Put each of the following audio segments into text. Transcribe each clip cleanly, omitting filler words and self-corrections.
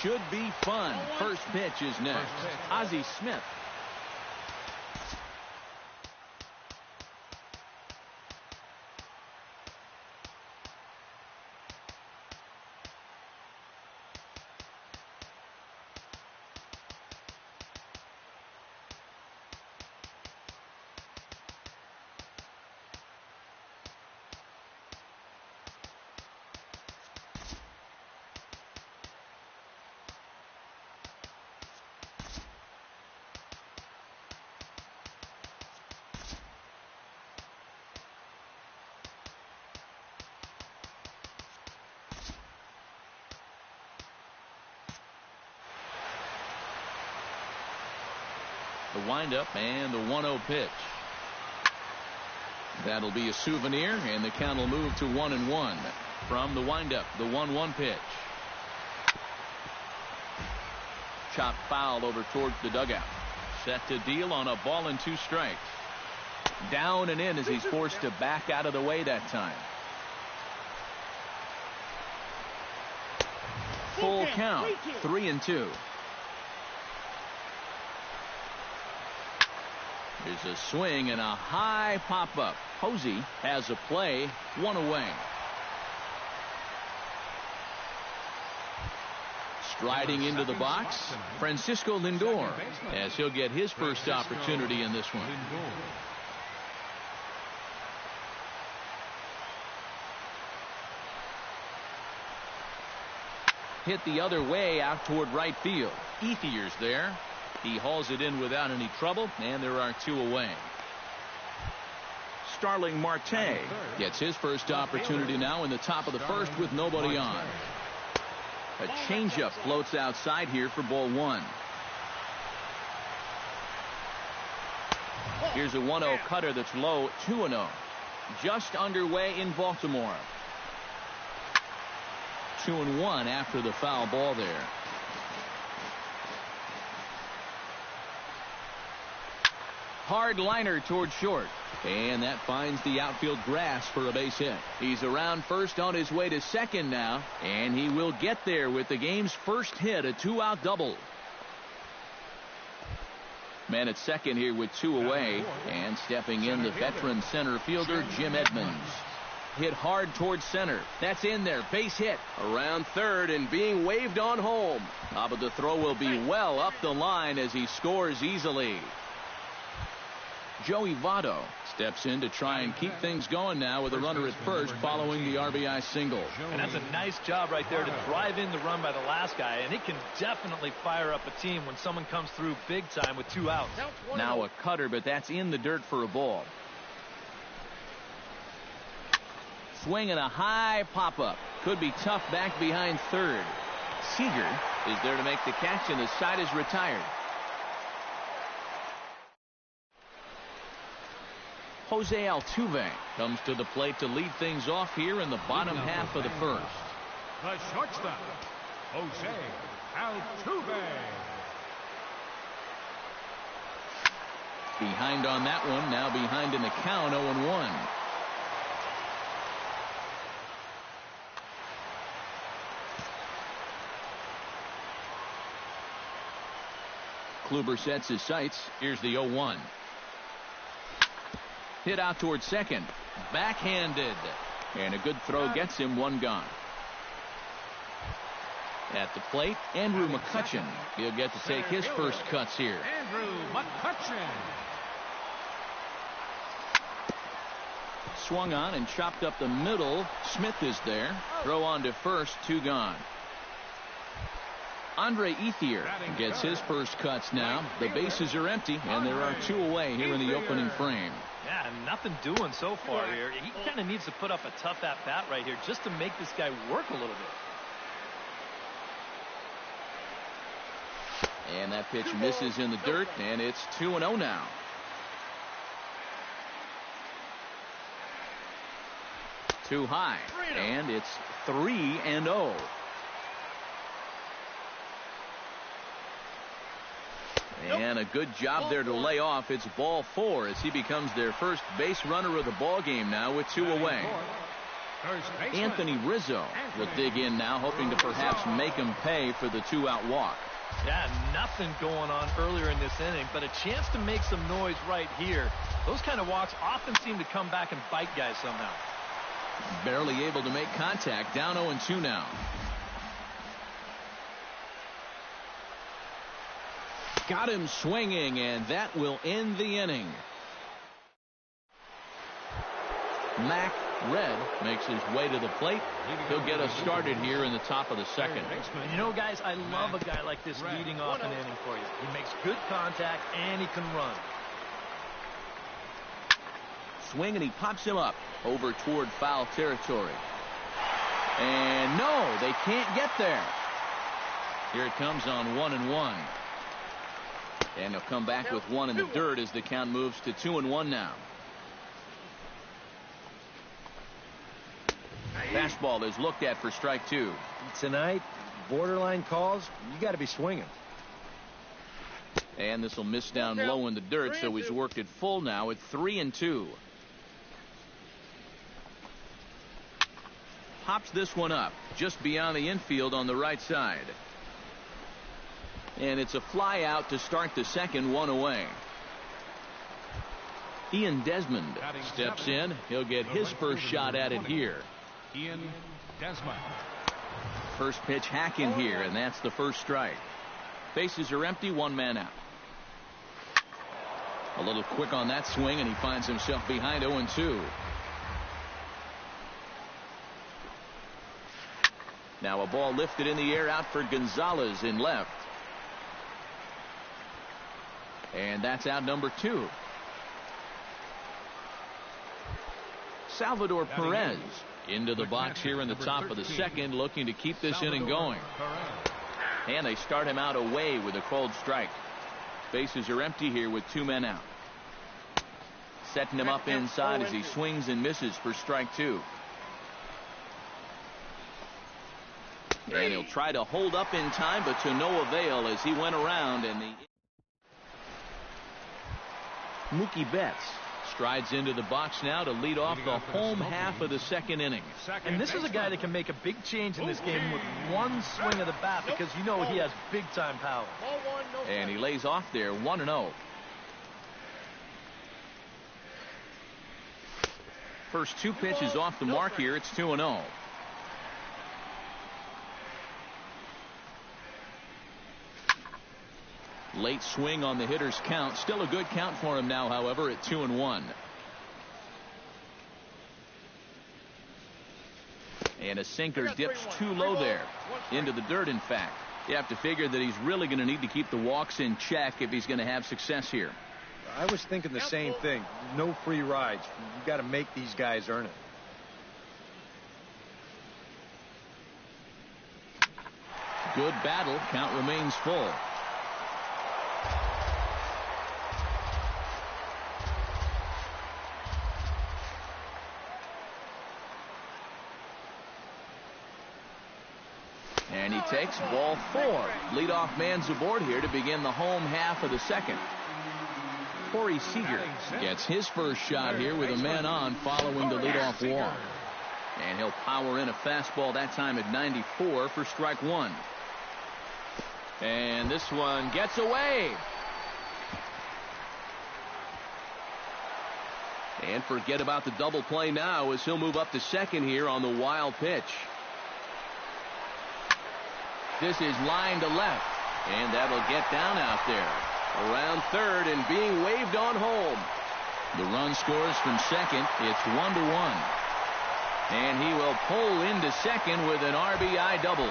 should be fun. First pitch is next. Ozzie Smith. The windup and the 1-0 pitch. That'll be a souvenir, and the count will move to 1-1. From the windup, the 1-1 pitch. Chopped foul over towards the dugout. Set to deal on a ball and 2 strikes. Down and in as he's forced to back out of the way that time. Full count, 3-2. There's a swing and a high pop-up. Posey has a play, 1 away. Striding into the box, Francisco Lindor, as he'll get his first opportunity in this one. Hit the other way out toward right field. Ethier's there. He hauls it in without any trouble, and there are 2 away. Starling Marte gets his first opportunity now in the top of the first with nobody on. A changeup floats outside here for ball 1. Here's a 1-0 cutter that's low, 2-0. Just underway in Baltimore. 2-1 after the foul ball there. Hard liner toward short, and that finds the outfield grass for a base hit. He's around first on his way to second now, and he will get there with the game's first hit, a 2-out double. Man at second here with 2 away, and stepping in the veteran center fielder Jim Edmonds. Hit hard towards center. That's in there. Base hit. Around third and being waved on home. But the throw will be well up the line as he scores easily. Joey Votto steps in to try and keep things going now with a runner at first following the RBI single. And that's a nice job right there to drive in the run by the last guy, and it can definitely fire up a team when someone comes through big time with 2 outs. Now a cutter, but that's in the dirt for a ball. Swing and a high pop-up. Could be tough back behind third. Seager is there to make the catch, and the side is retired. Jose Altuve comes to the plate to lead things off here in the bottom half of the first. The shortstop, Jose Altuve. Behind on that one, now behind in the count, 0-1. Kluber sets his sights. Here's the 0-1. Hit out towards second. Backhanded. And a good throw gets him, 1 gone. At the plate, Andrew McCutchen. He'll get to take his first cuts here. Andrew McCutchen. Swung on and chopped up the middle. Smith is there. Throw on to first, 2 gone. Andre Ethier gets his first cuts now. The bases are empty, and there are 2 away here in the opening frame. Yeah, nothing doing so far here. He kind of needs to put up a tough at-bat right here just to make this guy work a little bit. And that pitch misses in the dirt, and it's 2-0 now. Too high, and it's 3-0. And a good job there to lay off. It's ball 4 as he becomes their first base runner of the ball game now with 2 away. First baseman. Anthony Rizzo will dig in now, hoping to perhaps make him pay for the two-out walk. Yeah, nothing going on earlier in this inning, but a chance to make some noise right here. Those kind of walks often seem to come back and bite guys somehow. Barely able to make contact. Down 0-2 now. Got him swinging, and that will end the inning. Mac Red makes his way to the plate. He'll get us started here in the top of the second. And you know, guys, I love a guy like this leading off an inning for you. He makes good contact, and he can run. Swing, and he pops him up over toward foul territory. And no, they can't get there. Here it comes on 1-1. And he'll come back with one in the dirt as the count moves to 2-1 now. Fastball is looked at for strike two. Tonight, borderline calls, you got to be swinging. And this will miss down low in the dirt, so he's worked it full now at 3-2. Pops this one up just beyond the infield on the right side. And it's a fly out to start the second, one away. Ian Desmond steps in. He'll get his first shot at it here. Ian Desmond. First pitch hacking here, and that's the first strike. Bases are empty, one man out. A little quick on that swing, and he finds himself behind 0-2. Now a ball lifted in the air out for Gonzalez in left. And that's out number 2. Salvador Perez into the box here in the top of the second, looking to keep this inning going. And they start him out away with a cold strike. Bases are empty here with 2 men out. Setting him up inside as he swings and misses for strike 2. And he'll try to hold up in time, but to no avail as he went around, and the Mookie Betts strides into the box now to lead off the home half of the second inning. And this is a guy that can make a big change in this game with one swing of the bat, because you know he has big-time power. And he lays off there, 1-0. First 2 pitches off the mark here. It's 2-0. Late swing on the hitter's count. Still a good count for him now, however, at 2-1. And a sinker dips too low there. Into the dirt, in fact. You have to figure that he's really going to need to keep the walks in check if he's going to have success here. I was thinking the same thing. No free rides. You got to make these guys earn it. Good battle. Count remains full. And he takes ball 4. Leadoff man's aboard here to begin the home half of the second. Corey Seager gets his first shot here with a man on following the leadoff walk. And he'll power in a fastball that time at 94 for strike 1. And this one gets away. And forget about the double play now as he'll move up to second here on the wild pitch. This is line to left, and that'll get down out there. Around third and being waved on home. The run scores from second. It's 1-1. And he will pull into second with an RBI double.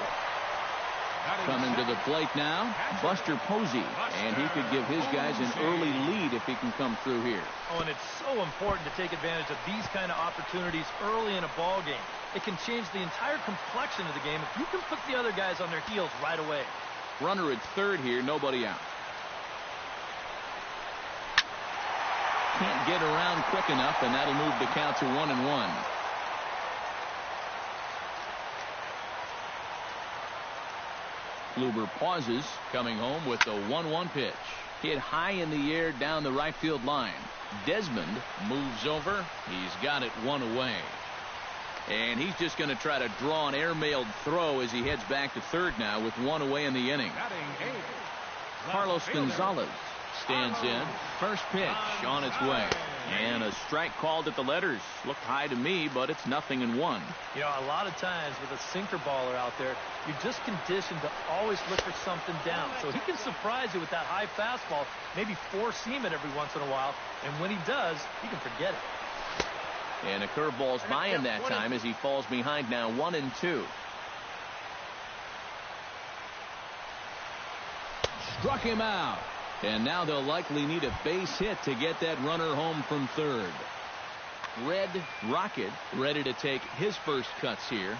Coming to the plate now, Buster Posey, and he could give his guys an early lead if he can come through here. Oh, and it's so important to take advantage of these kind of opportunities early in a ball game. It can change the entire complexion of the game if you can put the other guys on their heels right away. Runner at third here, nobody out. Can't get around quick enough, and that'll move the count to 1-1. Kluber pauses, coming home with the 1-1 pitch. Hit high in the air down the right field line. Desmond moves over. He's got it one away. And he's just going to try to draw an airmailed throw as he heads back to third now with one away in the inning. Carlos Gonzalez stands in. First pitch on its way. And a strike called at the letters. Looked high to me, but it's 0-1. You know, a lot of times with a sinker baller out there, you're just conditioned to always look for something down. So he can surprise you with that high fastball, maybe four-seam it every once in a while. And when he does, you can forget it. And a curveball's by him that time as he falls behind now 1-2. Struck him out. And now they'll likely need a base hit to get that runner home from third. Red Rocket ready to take his first cuts here.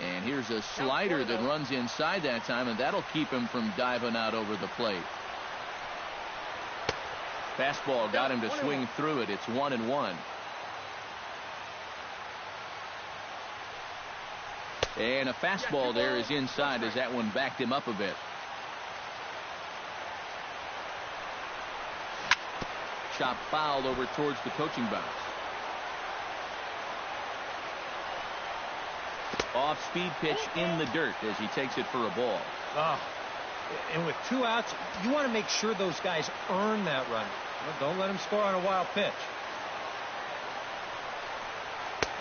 And here's a slider that runs inside that time, and that'll keep him from diving out over the plate. Fastball got him to swing through it. It's 1-1. And a fastball there is inside as that one backed him up a bit. Chop fouled over towards the coaching box. Off-speed pitch in the dirt as he takes it for a ball. Oh, and with 2 outs, you want to make sure those guys earn that run. Don't let them score on a wild pitch.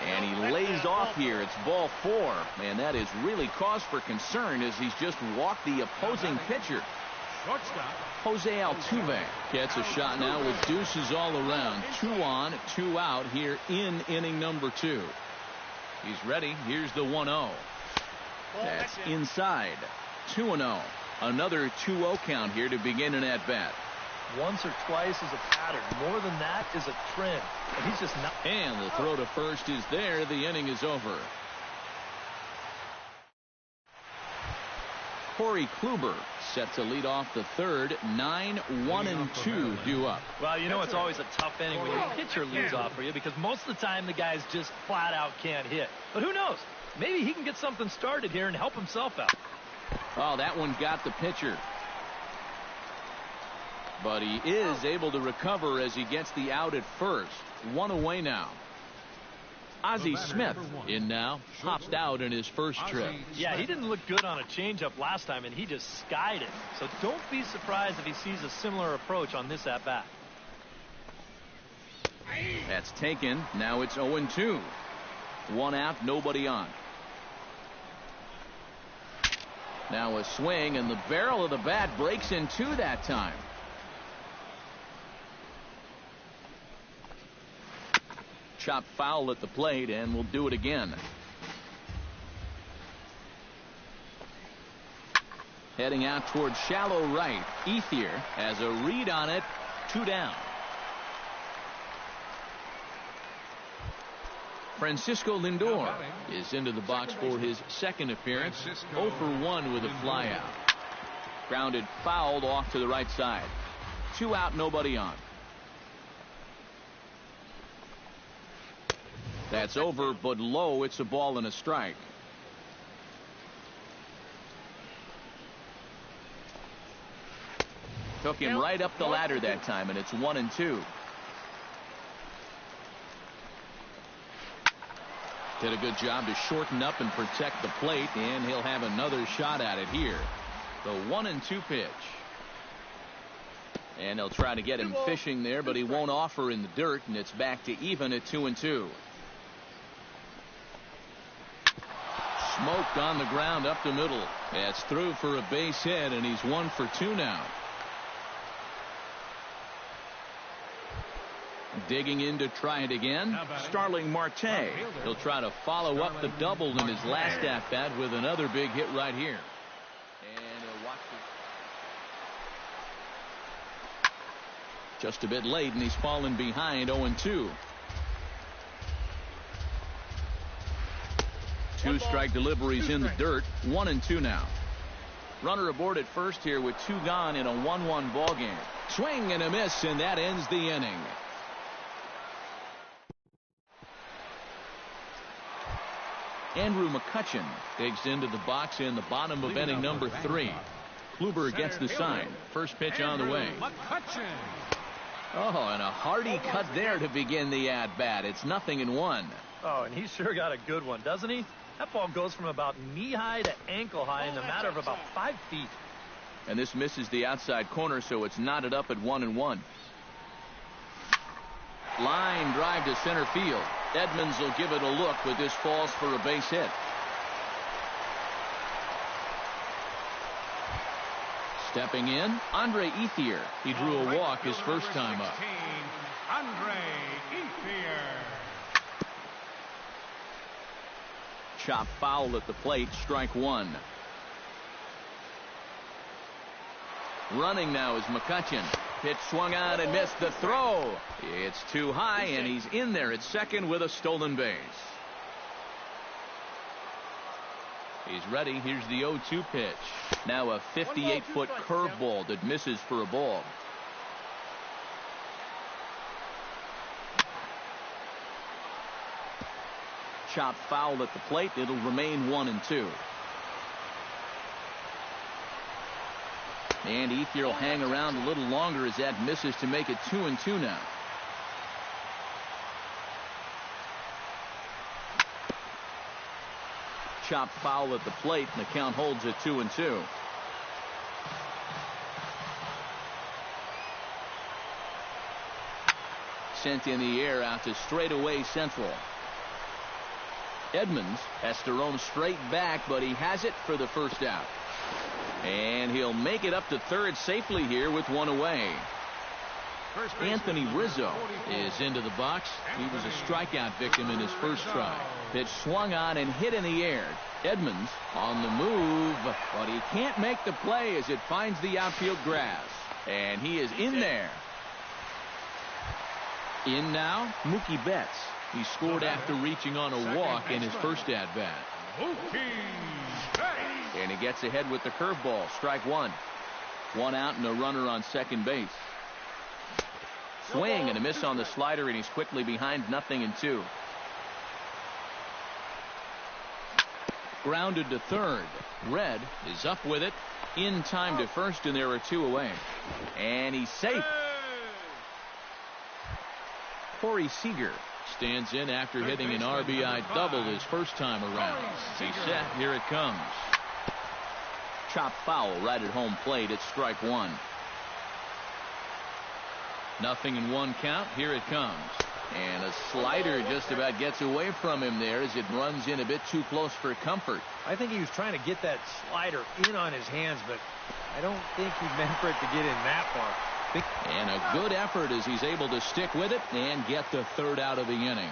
And he lays off here. It's ball 4. And that is really cause for concern as he's just walked the opposing pitcher. Jose Altuve gets a shot now with deuces all around. 2 on, 2 out here in inning number 2. He's ready. Here's the 1-0. That's inside. 2-0. Another 2-0 count here to begin an at-bat. Once or twice is a pattern. More than that is a trend. And he's just not. And the throw to first is there. The inning is over. Corey Kluber set to lead off the third. 9-1-2 due up. Well, you know it's always a tough inning when your pitcher leads off for you because most of the time the guys just flat out can't hit. But who knows? Maybe he can get something started here and help himself out. Oh, that one got the pitcher. But he is able to recover as he gets the out at first. 1 away now. Ozzie Smith in now. Hopped out in his first trip. Yeah, he didn't look good on a changeup last time, and he just skied it. So don't be surprised if he sees a similar approach on this at-bat. That's taken. Now it's 0-2. 1 out, nobody on. Now a swing, and the barrel of the bat breaks in 2 that time. Chop foul at the plate, and we'll do it again. Heading out towards shallow right. Ethier has a read on it. 2 down. Francisco Lindor is into the box for his second appearance. 0 for 1 with a flyout. Grounded fouled off to the right side. 2 out, nobody on. That's over, but low. It's a ball and a strike. Took him right up the ladder that time, and it's 1-2. Did a good job to shorten up and protect the plate, and he'll have another shot at it here. The 1-2 pitch. And they'll try to get him fishing there, but he won't offer in the dirt, and it's back to even at 2-2. Smoked on the ground up the middle. That's through for a base hit, and he's 1 for 2 now. Digging in to try it again. Starling Marte. He'll try to follow up the double in his last at-bat with another big hit right here. And he'll watch it. Just a bit late, and he's fallen behind 0-2. 2 strike deliveries in the dirt. 1-2 now. Runner aboard at first here with 2 gone in a 1-1 ball game. Swing and a miss, and that ends the inning. Andrew McCutchen digs into the box in the bottom of inning number 3. Kluber gets the sign. First pitch on the way. Oh, and a hearty cut there to begin the at-bat. It's 0-1. Oh, and he sure got a good one, doesn't he? That ball goes from about knee-high to ankle-high in the matter of about 5 feet. And this misses the outside corner, so it's knotted up at 1-1. Line drive to center field. Edmonds will give it a look, but this falls for a base hit. Stepping in, Andre Ethier. He drew a walk his first time up. Andre Ethier. Chop foul at the plate, strike one. Running now is McCutchen. Pitch swung on and missed the throw. It's too high, and he's in there at second with a stolen base. He's ready. Here's the 0-2 pitch. Now a 58-foot curveball that misses for a ball. Chop foul at the plate. It'll remain 1-2. And Ethier will hang around a little longer as that misses to make it 2-2 now. Chop foul at the plate, and the count holds at 2-2. Sent in the air out to straightaway central. Edmonds has to roam straight back, but he has it for the first out. And he'll make it up to third safely here with one away. Anthony Rizzo is into the box. He was a strikeout victim in his first try. Pitch swung on and hit in the air. Edmonds on the move, but he can't make the play as it finds the outfield grass. And he is in there. In now, Mookie Betts. He scored after reaching on a walk in his first at-bat. And he gets ahead with the curveball. Strike one. One out and a runner on second base. Swing and a miss on the slider, and he's quickly behind 0-2. Grounded to third. Red is up with it. In time to first, and there are two away. And he's safe. Corey Seager stands in after hitting an RBI double his first time around. He's set. Here it comes. Chop foul right at home plate. It's strike one. 0-1 count. Here it comes. And a slider just about gets away from him there as it runs in a bit too close for comfort. I think he was trying to get that slider in on his hands, but I don't think he meant for it to get in that far. And a good effort as he's able to stick with it and get the third out of the inning.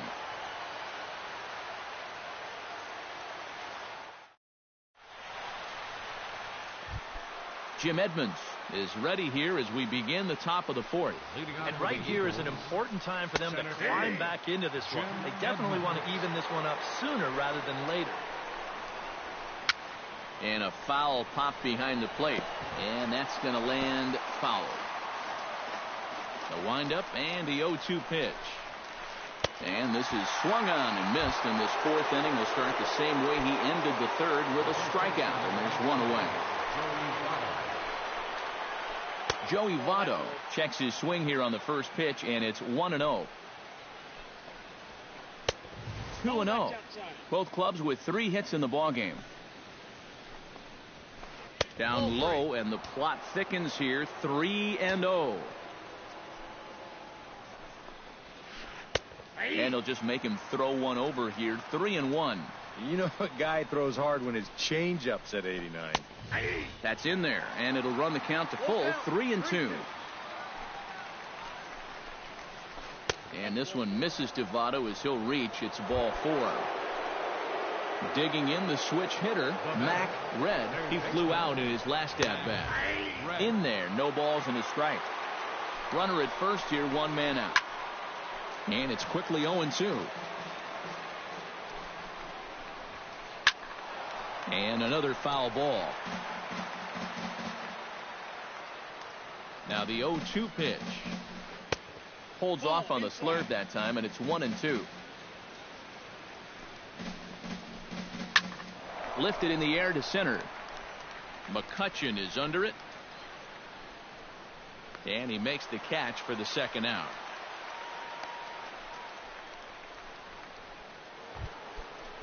Jim Edmonds is ready here as we begin the top of the fourth. And right here is an important time for them to climb back into this one. They definitely want to even this one up sooner rather than later. And a foul pop behind the plate. And that's going to land foul. The windup and the 0-2 pitch. And this is swung on and missed, and this fourth inning will start the same way he ended the third with a strikeout, and there's one away. Joey Votto checks his swing here on the first pitch, and it's 1-0. 2-0. Both clubs with 3 hits in the ballgame. Down low, and the plot thickens here. 3-0. And he'll just make him throw one over here. 3-1. You know, a guy throws hard when his changeup's at 89. That's in there, and it'll run the count to full. 3-2. And this one misses to Votto as he'll reach. It's ball 4. Digging in the switch hitter, Mac Red. He flew out in his last at-bat. In there, no balls and a strike. Runner at first here, one man out. And it's quickly 0-2. And another foul ball. Now the 0-2 pitch. Holds off on the slurve that time, and it's 1-2. Lifted in the air to center. McCutchen is under it. And he makes the catch for the second out.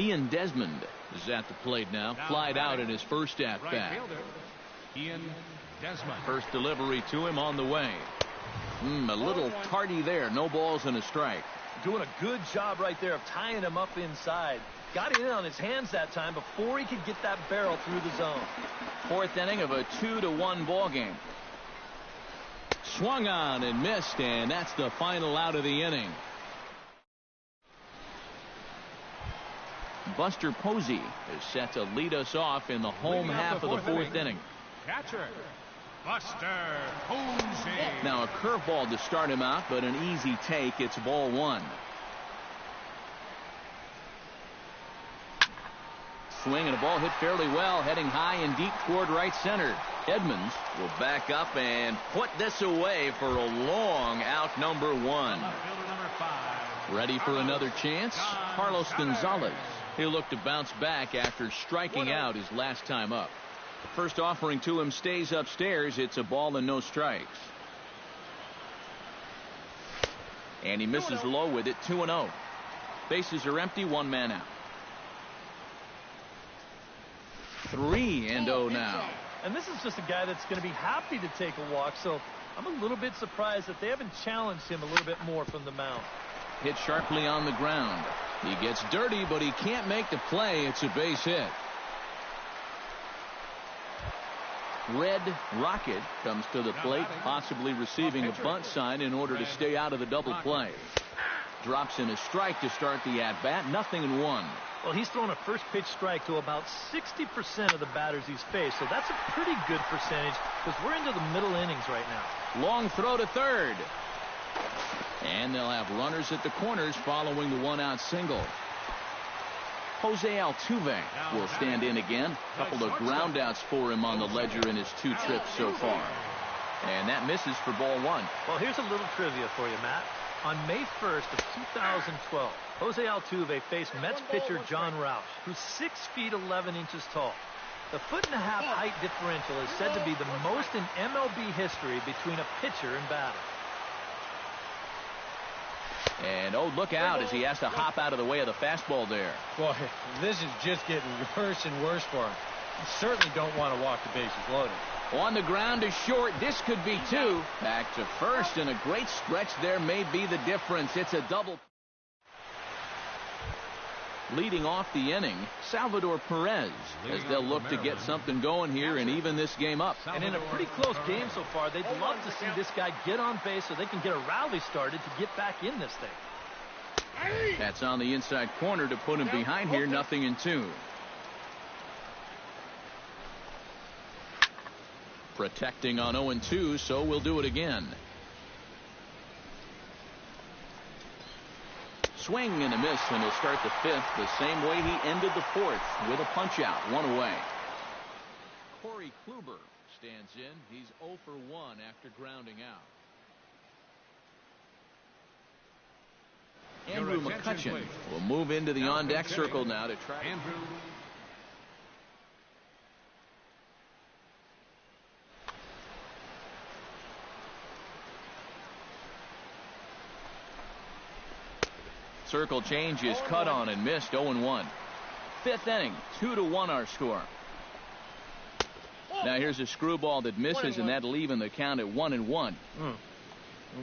Ian Desmond is at the plate now. Flied out in his first at bat. Ian Desmond. First delivery to him on the way. A little tardy there. No balls and a strike. Doing a good job right there of tying him up inside. Got it in on his hands that time before he could get that barrel through the zone. Fourth inning of a 2-1 ball game. Swung on and missed, and that's the final out of the inning. Buster Posey is set to lead us off in the home half of the fourth inning. Catcher, Buster Posey. Now a curveball to start him out, but an easy take. It's ball one. Swing and a ball hit fairly well, heading high and deep toward right center. Edmonds will back up and put this away for a long out, number one. Ready for another chance? Carlos Gonzalez. He'll look to bounce back after striking out his last time up. The first offering to him stays upstairs. It's a ball and no strikes. And he misses low with it. 2-0. Bases are empty. One man out. 3-0 now. And this is just a guy that's going to be happy to take a walk, so I'm a little bit surprised that they haven't challenged him a little bit more from the mound. Hit sharply on the ground. He gets dirty, but he can't make the play. It's a base hit. Red Rocket comes to the plate, possibly receiving a bunt sign in order to stay out of the double play. Drops in a strike to start the at-bat. 0-1. Well, he's thrown a first pitch strike to about 60% of the batters he's faced, so that's a pretty good percentage because we're into the middle innings right now. Long throw to third. And they'll have runners at the corners following the one-out single. Jose Altuve will stand in again. A couple of groundouts for him on the ledger in his 2 trips so far. And that misses for ball one. Well, here's a little trivia for you, Matt. On May 1st of 2012, Jose Altuve faced Mets pitcher John Roush, who's 6 feet 11 inches tall. The 1.5-foot height differential is said to be the most in MLB history between a pitcher and batter. And look out as he has to hop out of the way of the fastball there. Boy, this is just getting worse and worse for him. You certainly don't want to walk the bases loaded. On the ground to short. This could be 2. Back to first, and a great stretch there may be the difference. It's a double. Leading off the inning, Salvador Perez, as they'll look to get something going here and even this game up. And in a pretty close game so far, they'd love to see this guy get on base so they can get a rally started to get back in this thing. That's on the inside corner to put him behind here. 0-2. Protecting on 0-2, so we'll do it again. Swing and a miss, and he'll start the 5th the same way he ended the 4th with a punch out. 1 away. Corey Kluber stands in. He's 0 for 1 after grounding out. Andrew McCutchen will move into the on-deck circle now to try. Circle change is cut on and missed. 0-1. 5th inning. 2-1 our score. Now here's a screwball that misses, and that'll even the count at 1-1.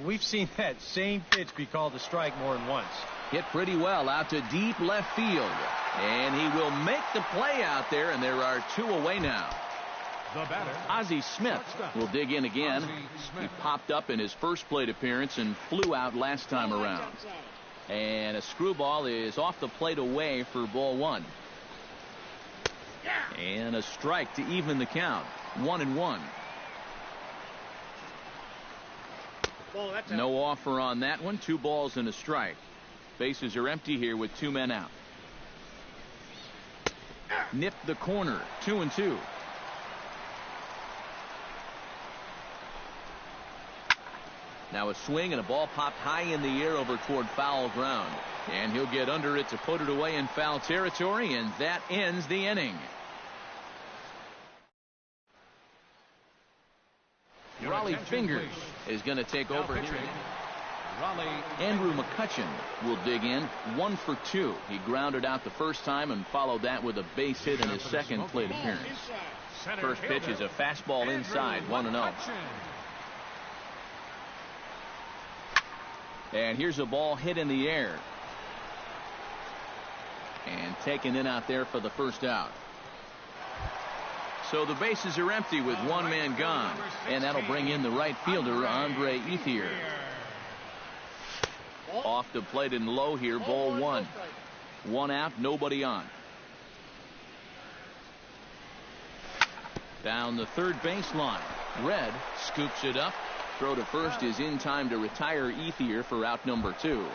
We've seen that same pitch be called a strike more than once. Hit pretty well out to deep left field. And he will make the play out there, and there are 2 away now. Ozzie Smith will dig in again. He popped up in his first plate appearance and flew out last time around. And a screwball is off the plate away for ball one. And a strike to even the count. 1-1. No offer on that one. 2 balls and a strike. Bases are empty here with 2 men out. Nipped the corner. 2-2. Now a swing and a ball popped high in the air over toward foul ground. And he'll get under it to put it away in foul territory, and that ends the inning. Raleigh Fingers is going to take over here. Andrew McCutcheon will dig in 1 for 2. He grounded out the first time and followed that with a base hit in his second plate appearance. First pitch is a fastball inside, 1-0. And here's a ball hit in the air. And taken in out there for the first out. So the bases are empty with one man gone. And that'll bring in the right fielder, Andre Ethier. Off the plate and low here, ball 1. 1 out, nobody on. Down the third baseline. Red scoops it up. Throw to first is in time to retire Ethier for out number 2.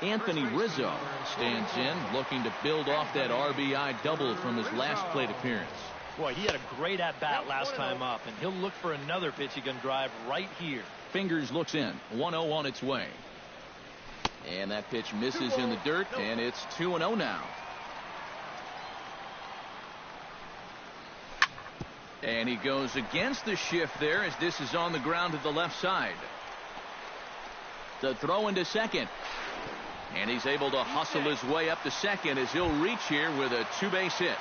Anthony Rizzo stands in, looking to build off that RBI double from his last plate appearance. Boy, he had a great at-bat last time up, and he'll look for another pitch he can drive right here. Fingers looks in. 1-0 on its way. And that pitch misses in the dirt, and it's 2-0 now. And he goes against the shift there as this is on the ground to the left side. The throw into second. And he's able to hustle his way up to second as he'll reach here with a 2-base hit.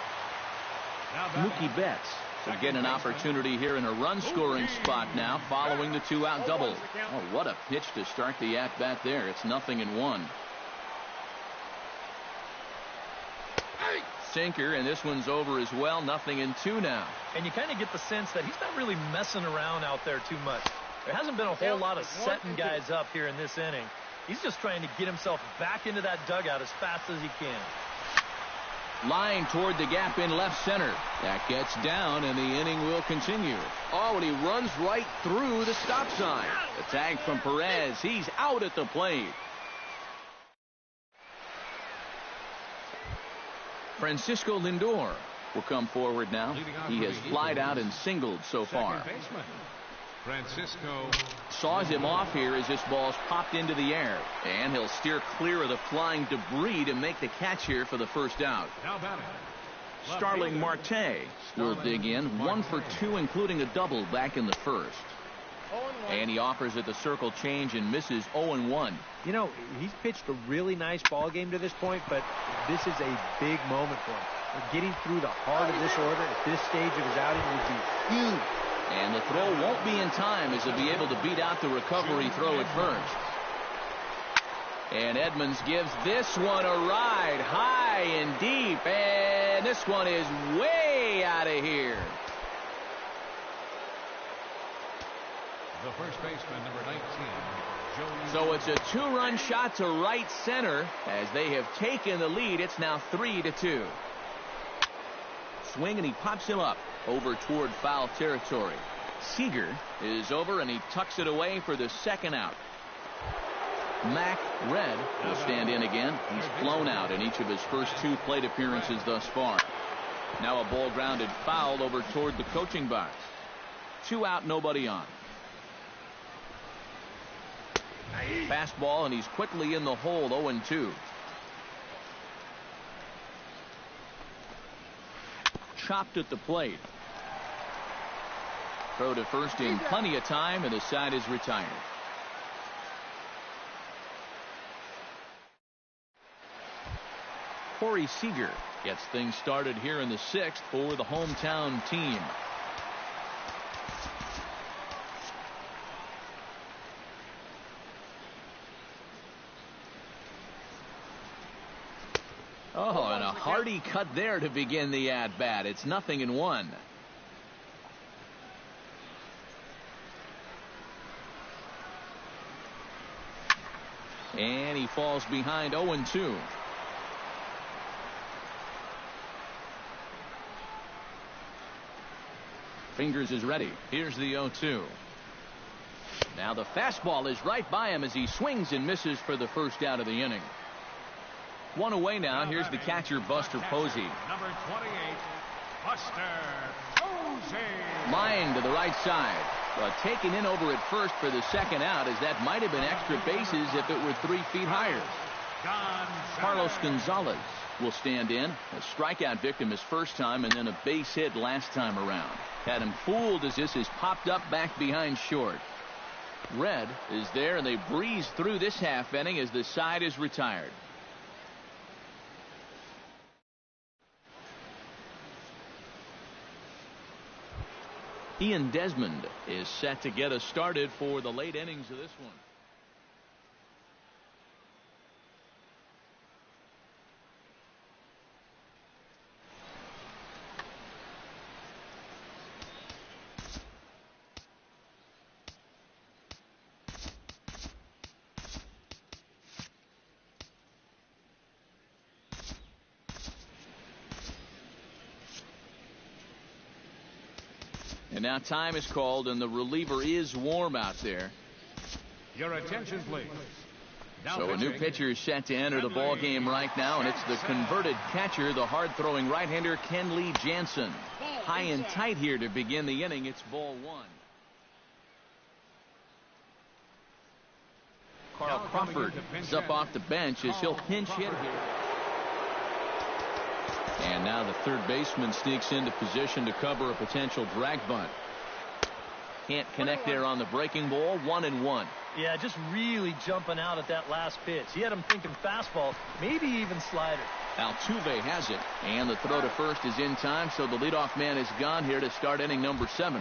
Mookie Betts will get an opportunity here in a run-scoring spot now following the 2-out double. Oh, what a pitch to start the at-bat there. It's 0-1. Sinker, and this one's over as well. 0-2 now. And you kind of get the sense that he's not really messing around out there too much. There hasn't been a whole lot of setting guys up here in this inning. He's just trying to get himself back into that dugout as fast as he can. Line toward the gap in left center. That gets down, and the inning will continue. Oh, and he runs right through the stop sign. The tag from Perez. He's out at the plate. Francisco Lindor will come forward now. He has flied out and singled so far. Francisco saws him off here as this ball's popped into the air, and he'll steer clear of the flying debris to make the catch here for the first out. Starling Marte will dig in 1 for 2, including a double back in the first. And he offers at the circle change and misses 0-1. You know, he's pitched a really nice ball game to this point, but this is a big moment for him. Getting through the heart of this order at this stage of his outing would be huge. And the throw won't be in time as he'll be able to beat out the recovery throw at first. And Edmonds gives this one a ride high and deep, and this one is way out of here. The first baseman, number 19, Joey. So it's a 2-run shot to right center as they have taken the lead. It's now 3-2. Swing, and he pops him up over toward foul territory. Seager is over, and he tucks it away for the second out. Mac Red will stand in again. He's flown out in each of his first 2 plate appearances thus far. Now a ball grounded foul over toward the coaching box. 2 out, nobody on. Fastball, and he's quickly in the hole. 0-2. Chopped at the plate. Throw to first in plenty of time, and the side is retired. Corey Seager gets things started here in the 6th for the hometown team. Oh, and a hearty cut there to begin the at-bat. It's 0-1. And he falls behind 0-2. Fingers is ready. Here's the 0-2. Now the fastball is right by him as he swings and misses for the first out of the inning. 1 away now. Here's the catcher, Buster Posey. Number 28, Buster Posey. Line to the right side. But taken in over at first for the second out, as that might have been extra bases if it were 3 feet higher. Carlos Gonzalez will stand in. A strikeout victim his first time, and then a base hit last time around. Had him fooled as this is popped up back behind short. Red is there, and they breeze through this half inning as the side is retired. Ian Desmond is set to get us started for the late innings of this one. And now time is called, and the reliever is warm out there. Your attention, please. So a new pitcher is set to enter the ball game right now, and it's the converted catcher, the hard-throwing right-hander Kenley Jansen. High and tight here to begin the inning. It's ball one. Carl Crawford is up off the bench as he'll pinch hit here. And now the third baseman sneaks into position to cover a potential drag bunt. Can't connect there on the breaking ball. 1-1. Yeah, just really jumping out at that last pitch. He had him thinking fastball, maybe even slider. Altuve has it, and the throw to first is in time, so the leadoff man is gone here to start inning number 7.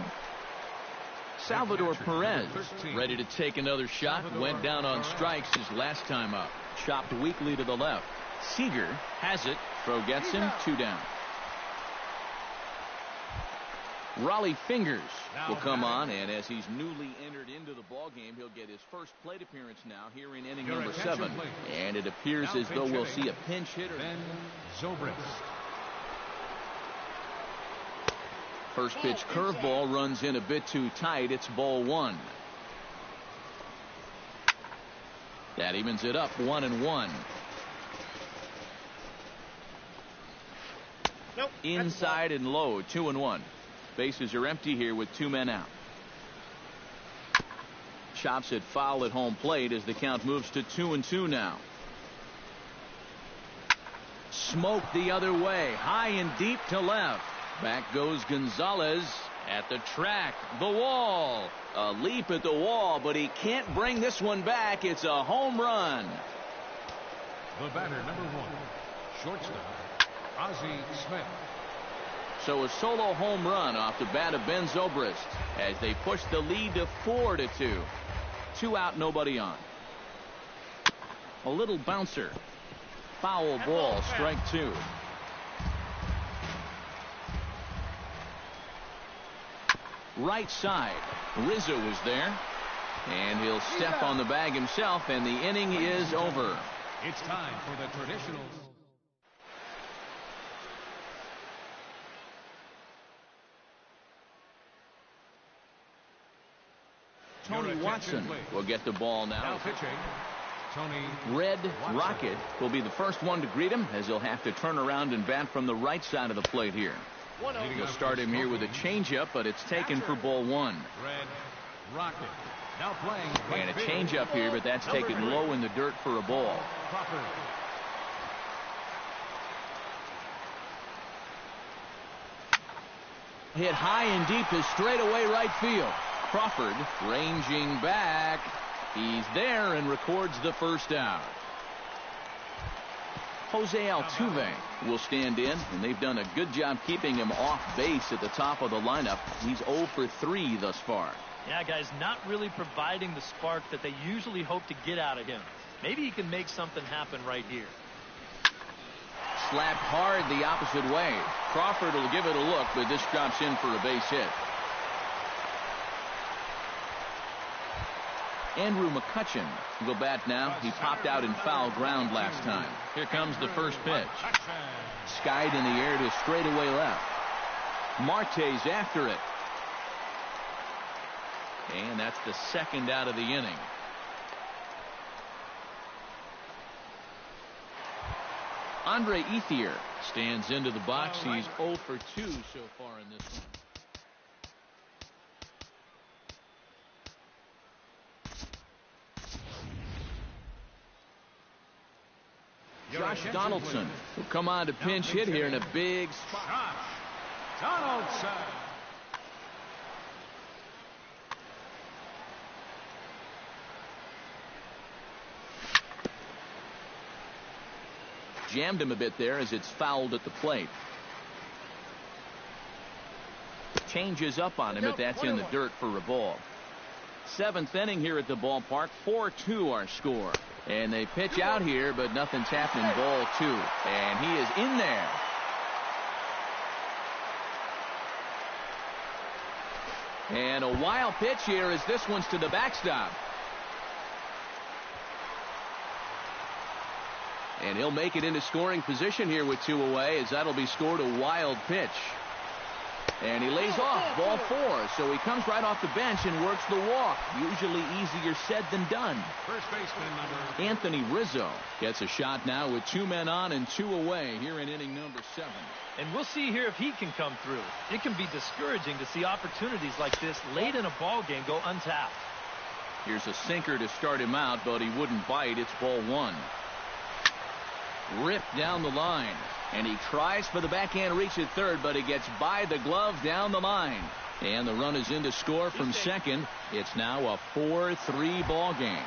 Salvador Perez ready to take another shot. Went down on strikes his last time up. Chopped weakly to the left. Seager has it. Throw gets him. 2 down. Raleigh Fingers will come on, and as he's newly entered into the ball game, he'll get his first plate appearance now here in inning number 7. And it appears as though we'll see a pinch hitter. Ben Zobrist. First pitch curveball runs in a bit too tight. It's ball 1. That evens it up. 1-1. Nope, inside and low. 2-1. Bases are empty here with 2 men out. Chops it foul at home plate as the count moves to 2-2 now. Smoke the other way. High and deep to left. Back goes Gonzalez at the track. The wall. A leap at the wall, but he can't bring this one back. It's a home run. The batter, number 1, shortstop, Ozzie Smith. So a solo home run off the bat of Ben Zobrist as they push the lead to 4-2. 2 out, nobody on. A little bouncer. Foul ball, strike 2. Right side. Rizzo is there. And he'll step on the bag himself, and the inning is over. It's time for the traditionals. Tony Watson will get the ball now. Now pitching, Tony Red Watson. Rocket will be the first one to greet him, as he'll have to turn around and bat from the right side of the plate here. He'll start him here with a changeup, but it's taken for ball 1. Red Rocket. Now playing. And a changeup here, but that's taken low in the dirt for a ball. Crawford. Hit high and deep to straightaway right field. Crawford ranging back. He's there and records the first out. Jose Altuve will stand in, and they've done a good job keeping him off base at the top of the lineup. He's 0 for 3 thus far. Yeah, guys, not really providing the spark that they usually hope to get out of him. Maybe he can make something happen right here. Slapped hard the opposite way. Crawford will give it a look, but this drops in for a base hit. Andrew McCutchen will bat now. He popped out in foul ground last time. Here comes the first pitch. Skied in the air to straightaway left. Marte's after it. And that's the second out of the inning. Andre Ethier stands into the box. He's 0 for 2 so far in this one. Josh Donaldson will come on to pinch hit here in a big spot. Josh Donaldson. Jammed him a bit there as it's fouled at the plate. Changes up on him, but that's in the dirt for a ball. 7th inning here at the ballpark. 4-2 our score. And they pitch out here, but nothing's happening. Ball 2. And he is in there. And a wild pitch here as this one's to the backstop. And he'll make it into scoring position here with 2 away, as that'll be scored a wild pitch. And he lays off. Ball 4. So he comes right off the bench and works the walk. Usually easier said than done. First baseman number Anthony Rizzo gets a shot now with 2 men on and 2 away here in inning number 7. And we'll see here if he can come through. It can be discouraging to see opportunities like this late in a ball game go untapped. Here's a sinker to start him out, but he wouldn't bite. It's ball 1. Ripped down the line. And he tries for the backhand reach at third, but he gets by the glove down the line. And the run is in to score from second. It's now a 4-3 ball game.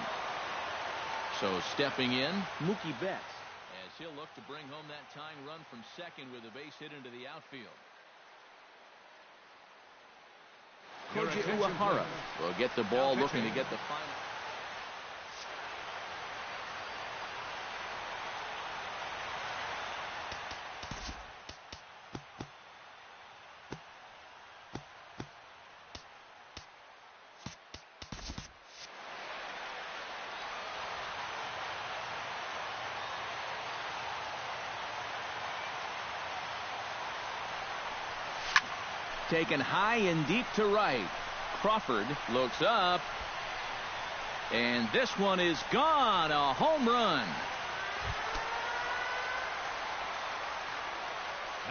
So stepping in, Mookie Betts, as he'll look to bring home that tying run from second with a base hit into the outfield. Koji Uehara will get the ball, looking to get the final. Taken high and deep to right. Crawford looks up. And this one is gone. A home run.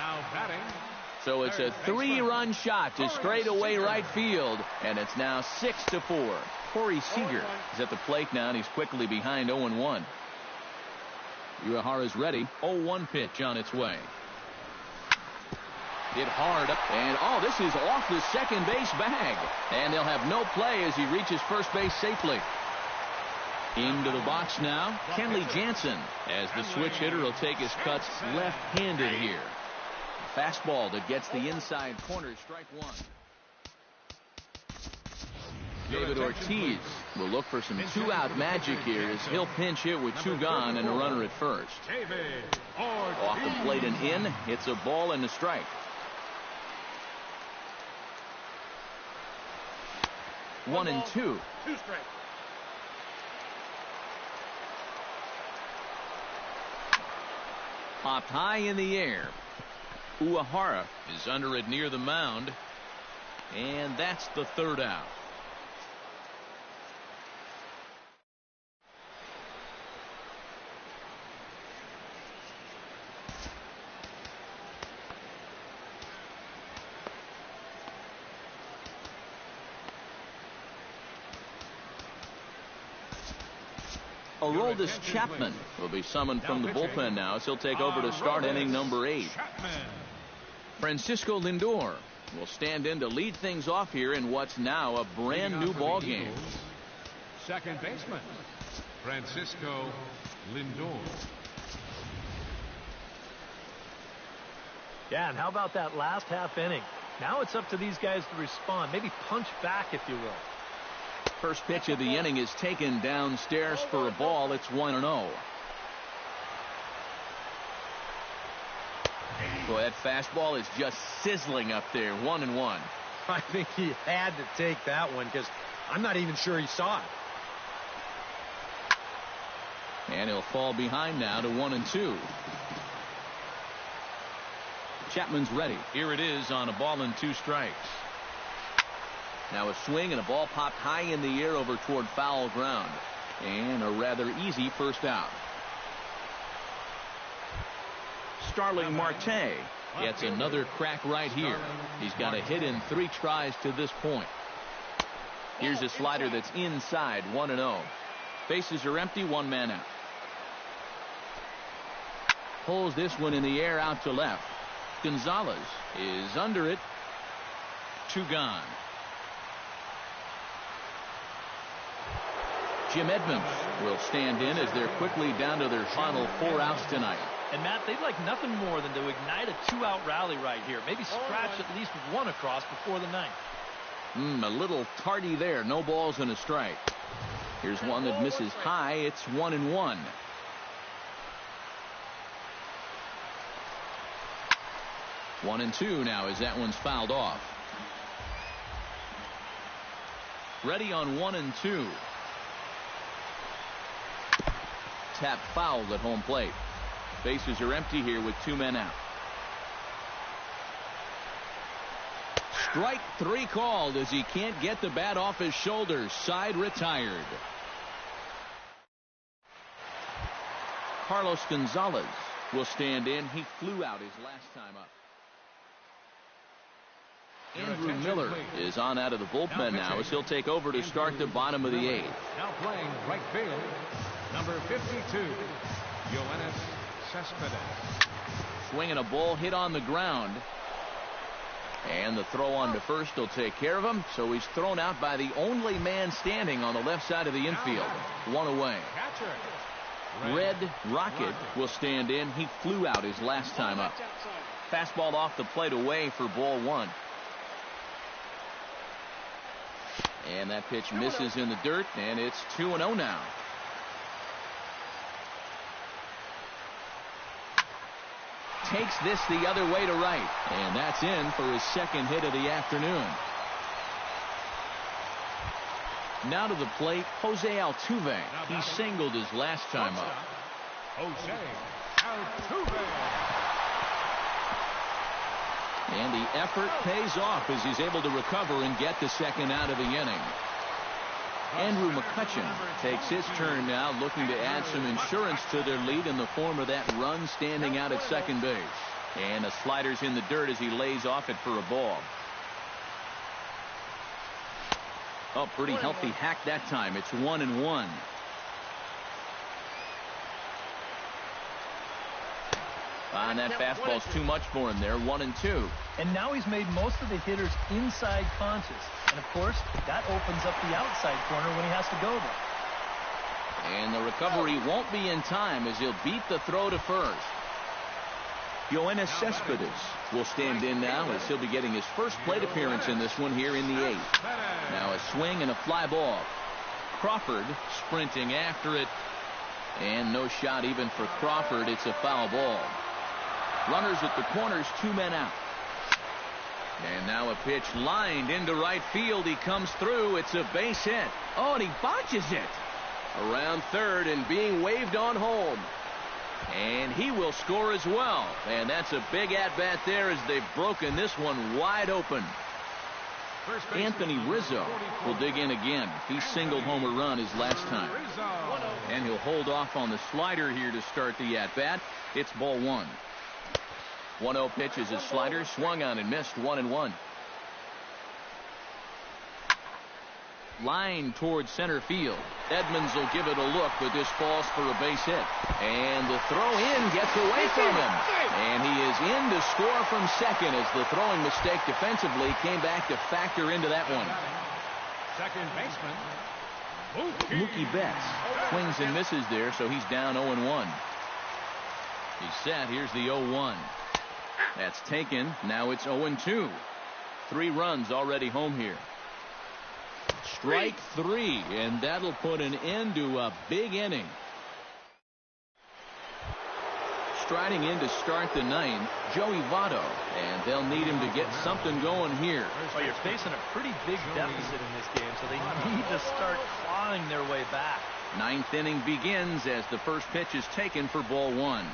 now batting. So it's a 3-run shot to straightaway right field. And it's now 6-4. Corey Seager is at the plate now, and he's quickly behind 0-1. Uehara's ready. 0-1 pitch on its way. Hit hard up, and this is off the second base bag, and they'll have no play as he reaches first base safely. Into the box now, Kenley Jansen, as the switch hitter will take his cuts left-handed here. Fastball that gets the inside corner, strike one. David Ortiz will look for some two-out magic here as he'll pinch hit with 2 gone and a runner at first. Off the plate and in, it's a ball and a strike. 1-2. 2 strikes. Popped high in the air. Uehara is under it near the mound. And that's the 3rd out. Aroldis Chapman will be summoned from the bullpen now as he'll take over to start inning number 8. Francisco Lindor will stand in to lead things off here in what's now a brand new ball game. Second baseman, Francisco Lindor. Yeah, and how about that last half inning? Now it's up to these guys to respond, maybe punch back, if you will. First pitch of the inning is taken downstairs for a ball. It's 1-0. Boy, that fastball is just sizzling up there. 1-1. I think he had to take that one because I'm not even sure he saw it. And he'll fall behind now to 1-2. Chapman's ready. Here it is on a ball and 2 strikes. Now a swing and a ball popped high in the air over toward foul ground. And a rather easy first out. Starling Marte gets another crack right here. He's got a hit in 3 tries to this point. Here's a slider that's inside. 1-0. Bases are empty. 1 man out. pulls this one in the air out to left. Gonzalez is under it. 2 gone. Jim Edmonds will stand in as they're quickly down to their final 4 outs tonight. And Matt, they'd like nothing more than to ignite a 2-out rally right here. Maybe scratch at least 1 across before the 9th. A little tardy there. No balls and a strike. Here's one that misses high. It's 1-1. One and 2 now as that one's fouled off. Ready on 1 and 2. Tap fouled at home plate. Bases are empty here with 2 men out. Strike 3 called as he can't get the bat off his shoulders. Side retired. Carlos Gonzalez will stand in. He flew out his last time up. Andrew Miller is on out of the bullpen now as he'll take over to start the bottom of the 8th. Now playing right field, number 52, Yoenis Cespedes. Swinging a ball hit on the ground. And the throw on to first will take care of him. So he's thrown out by the only man standing on the left side of the infield. 1 away. Red Rocket will stand in. He flew out his last time up. Fastball off the plate away for ball 1. And that pitch misses in the dirt, and it's 2-0 now. Takes this the other way to right, and that's in for his 2nd hit of the afternoon. Now to the plate, Jose Altuve. He singled his last time up. Jose Altuve. And the effort pays off as he's able to recover and get the 2nd out of the inning. Andrew McCutchen takes his turn now, looking to add some insurance to their lead in the form of that run standing out at second base. And a slider's in the dirt as he lays off it for a ball. Oh, pretty healthy hack that time. It's 1-1. And that fastball's too much for him there. 1-2. And now he's made most of the hitters inside conscious. And of course, that opens up the outside corner when he has to go there. And the recovery won't be in time as he'll beat the throw to first. Yoenis Cespedes will stand in now as he'll be getting his first plate appearance in this one here in the 8th. Now a swing and a fly ball. Crawford sprinting after it. And no shot even for Crawford. It's a foul ball. Runners at the corners, 2 men out. And now a pitch lined into right field. He comes through. It's a base hit. Oh, and he botches it. Around third and being waved on home. And he will score as well. And that's a big at-bat there as they've broken this one wide open. Anthony Rizzo will dig in again. He singled home a run his last time. And he'll hold off on the slider here to start the at-bat. It's ball 1. 1-0 pitch is a slider, swung on and missed. 1-1. Line towards center field. Edmonds will give it a look, but this falls for a base hit. And the throw in gets away from him. And he is in to score from second as the throwing mistake defensively came back to factor into that one. Second baseman, Mookie Betts swings and misses there, so he's down 0-1. He's set. Here's the 0-1. That's taken. Now it's 0-2. 3 runs already home here. Strike 3, and that'll put an end to a big inning. Striding in to start the 9th, Joey Votto, and they'll need him to get something going here. Well, you're facing a pretty big deficit in this game, so they need to start clawing their way back. 9th inning begins as the first pitch is taken for ball 1.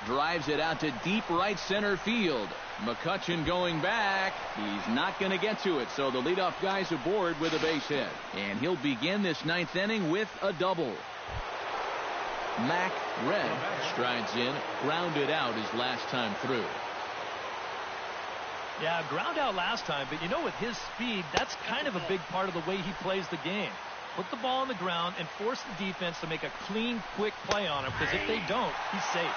Drives it out to deep right center field. McCutchen going back. He's not going to get to it, so the leadoff guy's aboard with a base hit. And he'll begin this 9th inning with a double. Mac Red strides in, grounded out his last time through. Yeah, ground out last time, but you know, with his speed, that's kind of a big part of the way he plays the game. Put the ball on the ground and force the defense to make a clean, quick play on him, because if they don't, he's safe.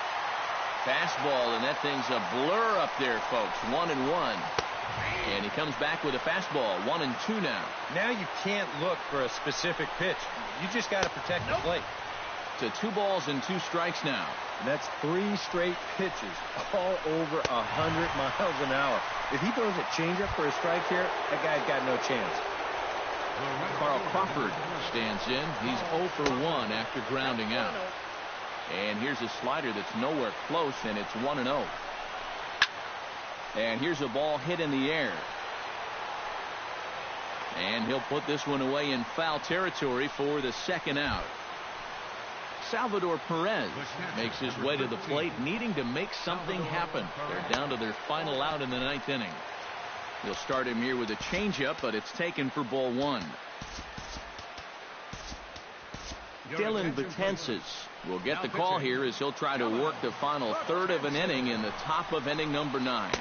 Fastball, and that thing's a blur up there, folks. 1-1. And he comes back with a fastball. 1-2 now. Now you can't look for a specific pitch. You just got to protect the plate. To 2 balls and 2 strikes now. And that's 3 straight pitches, all over 100 miles an hour. If he throws a changeup for a strike here, that guy's got no chance. Carl Crawford stands in. He's 0 for 1 after grounding out. And here's a slider that's nowhere close, and it's 1-0. And here's a ball hit in the air. And he'll put this one away in foul territory for the second out. Salvador Perez makes his way to the plate, needing to make something happen. They're down to their final out in the 9th inning. He'll start him here with a changeup, but it's taken for ball 1. Dylan Betances will get the call here as he'll try to work the final third of an inning in the top of inning number 9.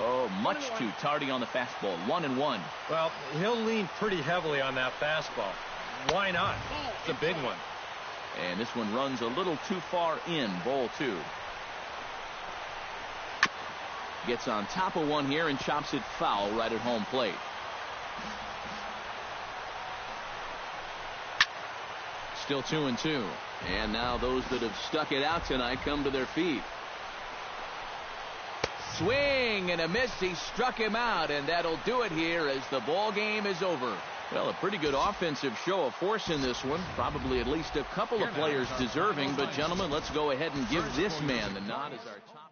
Oh, much too tardy on the fastball. 1-1. Well, he'll lean pretty heavily on that fastball. Why not? It's a big one. And this one runs a little too far in. Ball 2. Gets on top of one here and chops it foul right at home plate. Still 2-2. And now those that have stuck it out tonight come to their feet. Swing and a miss. He struck him out, and that'll do it here as the ball game is over. Well, a pretty good offensive show of force in this one. Probably at least a couple of players deserving. But, gentlemen, let's go ahead and give this man the nod as our top.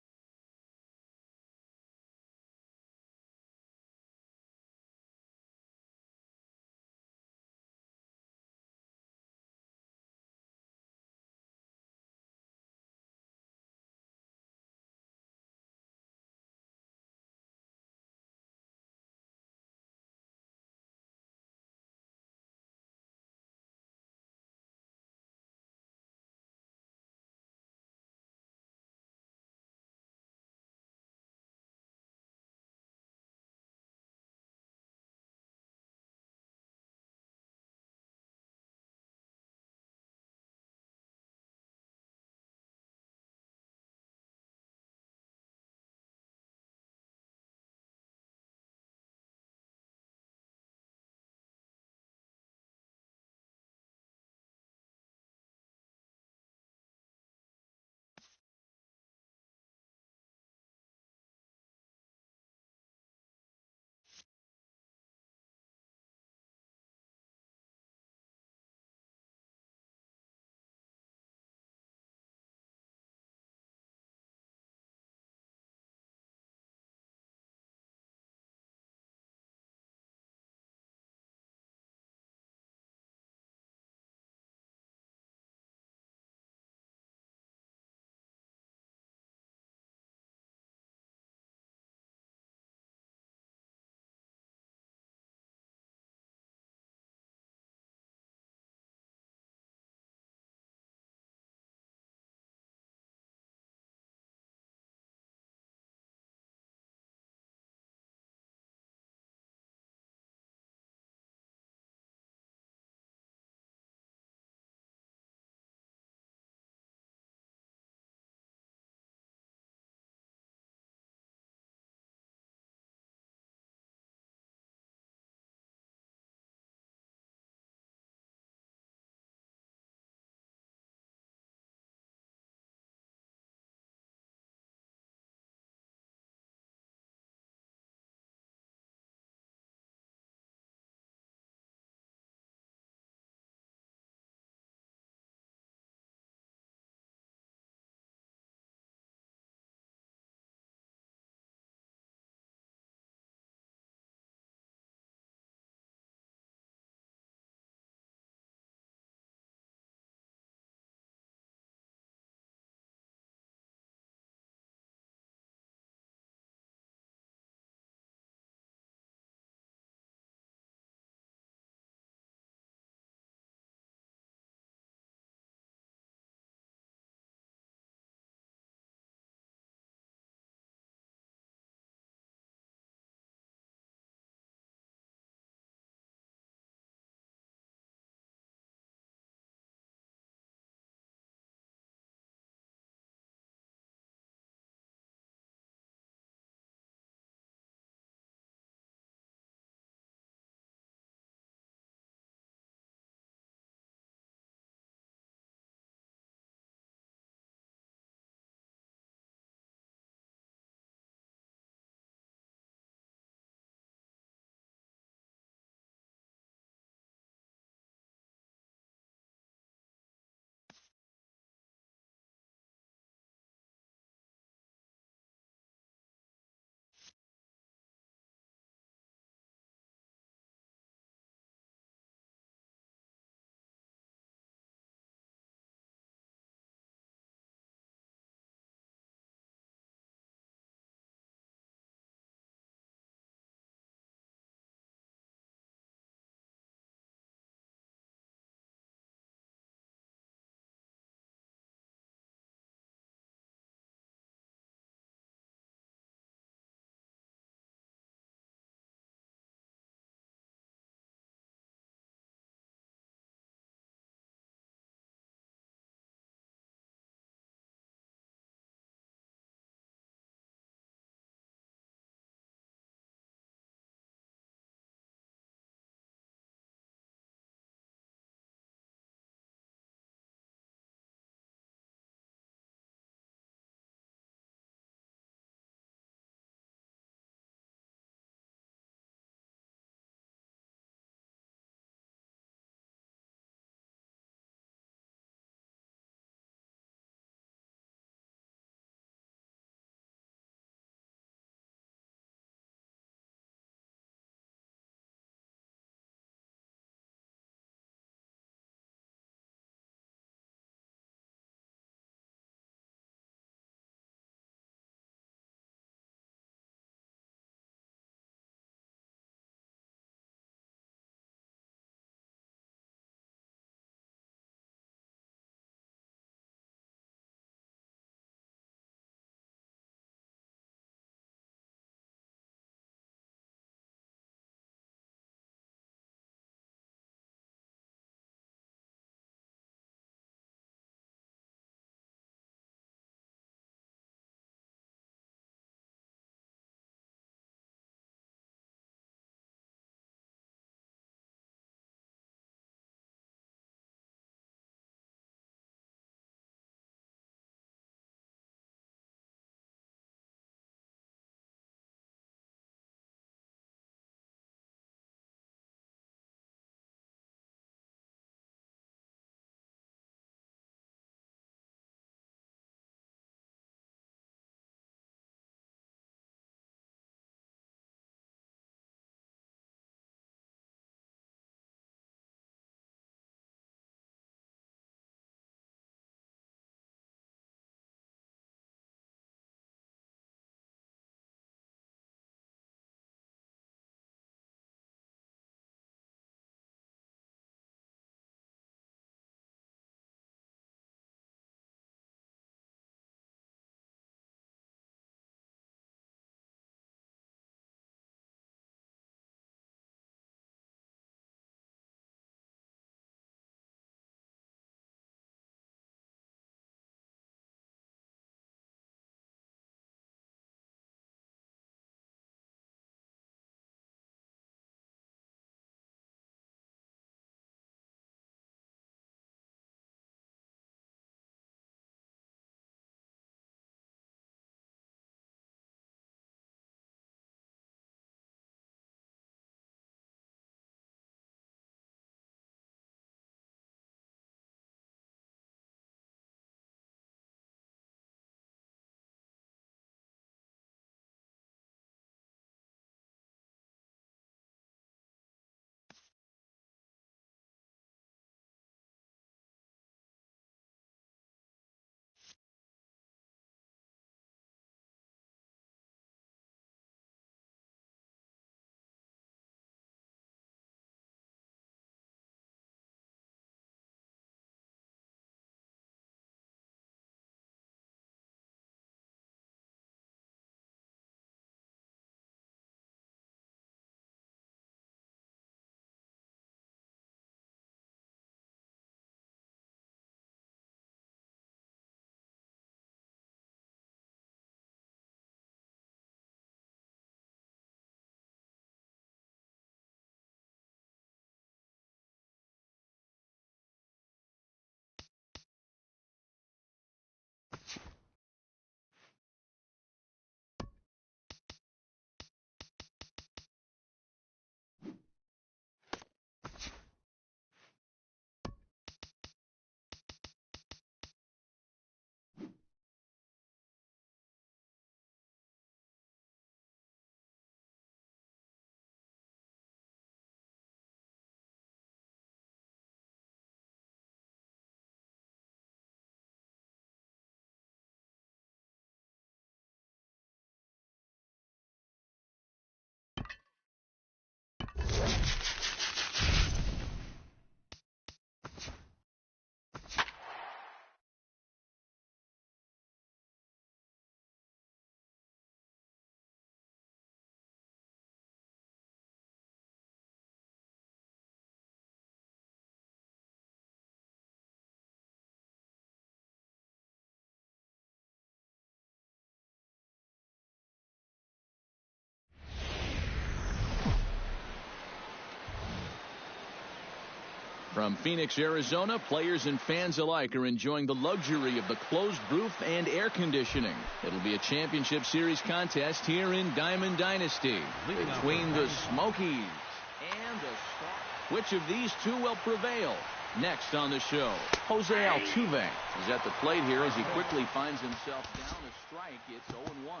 From Phoenix, Arizona, players and fans alike are enjoying the luxury of the closed roof and air conditioning. It'll be a championship series contest here in Diamond Dynasty between the Smokies and the Stars. Which of these two will prevail? Next on the show, Jose Altuve is at the plate here as he quickly finds himself down a strike. It's 0-1.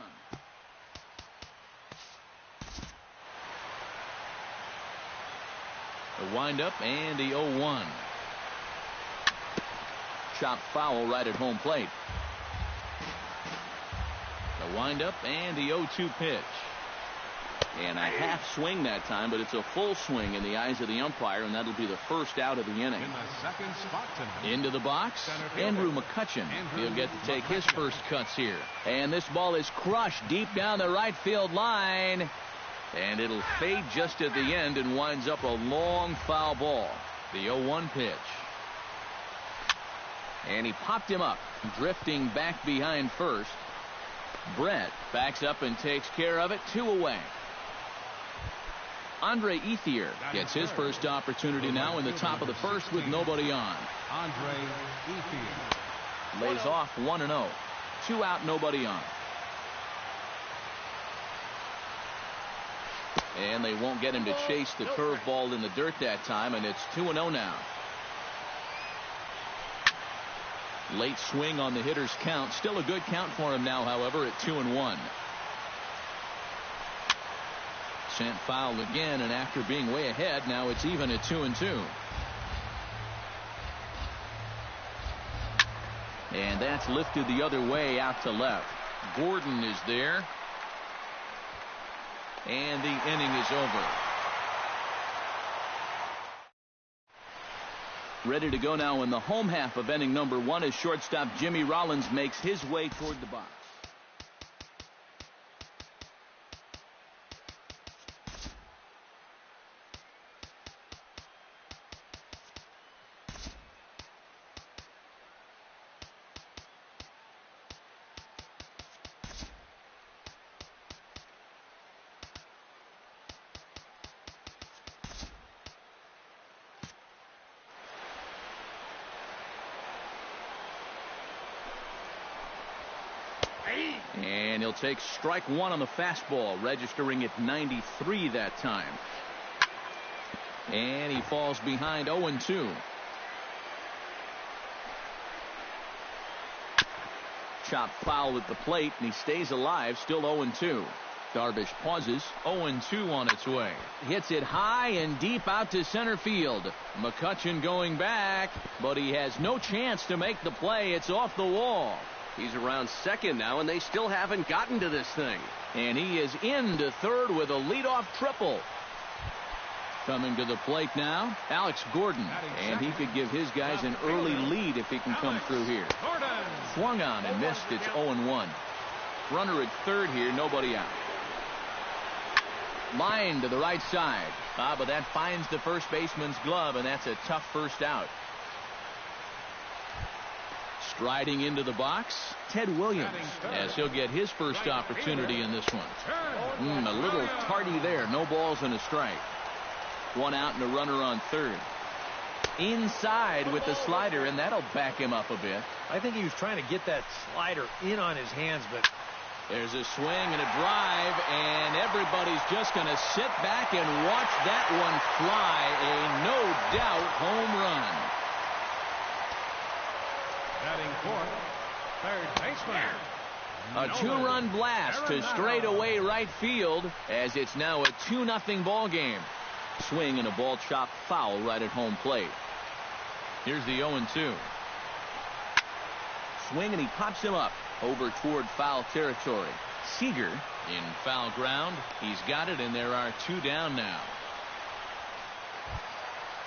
The windup and the 0-1. Chop foul right at home plate. The windup and the 0-2 pitch. And a half swing that time, but it's a full swing in the eyes of the umpire, and that'll be the first out of the inning. In the second spot tonight, into the box, Andrew McCutchen. He'll get to take his first cuts here. And this ball is crushed deep down the right field line. And it'll fade just at the end and winds up a long foul ball. The 0-1 pitch. And he popped him up, drifting back behind first. Brett backs up and takes care of it. 2 away. Andre Ethier gets his first opportunity now in the top of the first with nobody on. Andre Ethier lays off 1-0. 2 out, nobody on. And they won't get him to chase the curveball in the dirt that time, and it's 2-0 now. Late swing on the hitter's count. Still a good count for him now, however, at 2-1. Sent foul again, and after being way ahead, now it's even at 2-2. And that's lifted the other way out to left. Gordon is there. And the inning is over. Ready to go now in the home half of inning number 1 as shortstop Jimmy Rollins makes his way toward the box. And he'll take strike 1 on the fastball, registering at 93 that time. And he falls behind 0-2. Chop foul at the plate, and he stays alive, still 0-2. Darvish pauses, 0-2 on its way. Hits it high and deep out to center field. McCutchen going back, but he has no chance to make the play. It's off the wall. He's around second now, and they still haven't gotten to this thing. And he is into third with a leadoff triple. Coming to the plate now, Alex Gordon. And he could give his guys an early lead if he can come through here. Swung on and missed. It's 0-1. Runner at third here, nobody out. Line to the right side. But that finds the first baseman's glove, and that's a tough first out. Striding into the box, Ted Williams, as he'll get his first opportunity in this one. A little tardy there. No balls and a strike. 1 out and a runner on third. Inside with the slider, and that'll back him up a bit. I think he was trying to get that slider in on his hands, but there's a swing and a drive, and everybody's just going to sit back and watch that one fly. A no-doubt home run. batting fourth, third baseman. A 2-run blast to straightaway right field as it's now a 2-0 ball game. Swing and a ball chopped foul right at home plate. Here's the 0-2. Swing and he pops him up over toward foul territory. Seager in foul ground. He's got it, and there are 2 down now.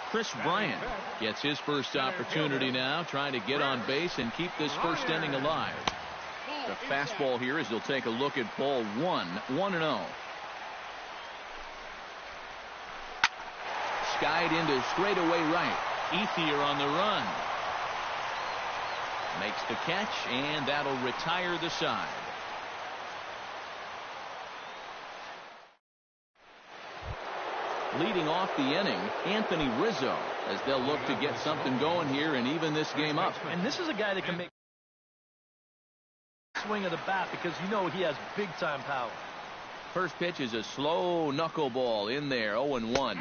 Chris Bryant gets his first opportunity now, trying to get on base and keep this first inning alive. The fastball here as he'll take a look at ball 1, 1-0. Skied into straightaway right. Ethier on the run. Makes the catch, and that'll retire the side. Leading off the inning, Anthony Rizzo, as they'll look to get something going here and even this game up. And this is a guy that can make a swing of the bat because you know he has big-time power. First pitch is a slow knuckleball in there, 0-1.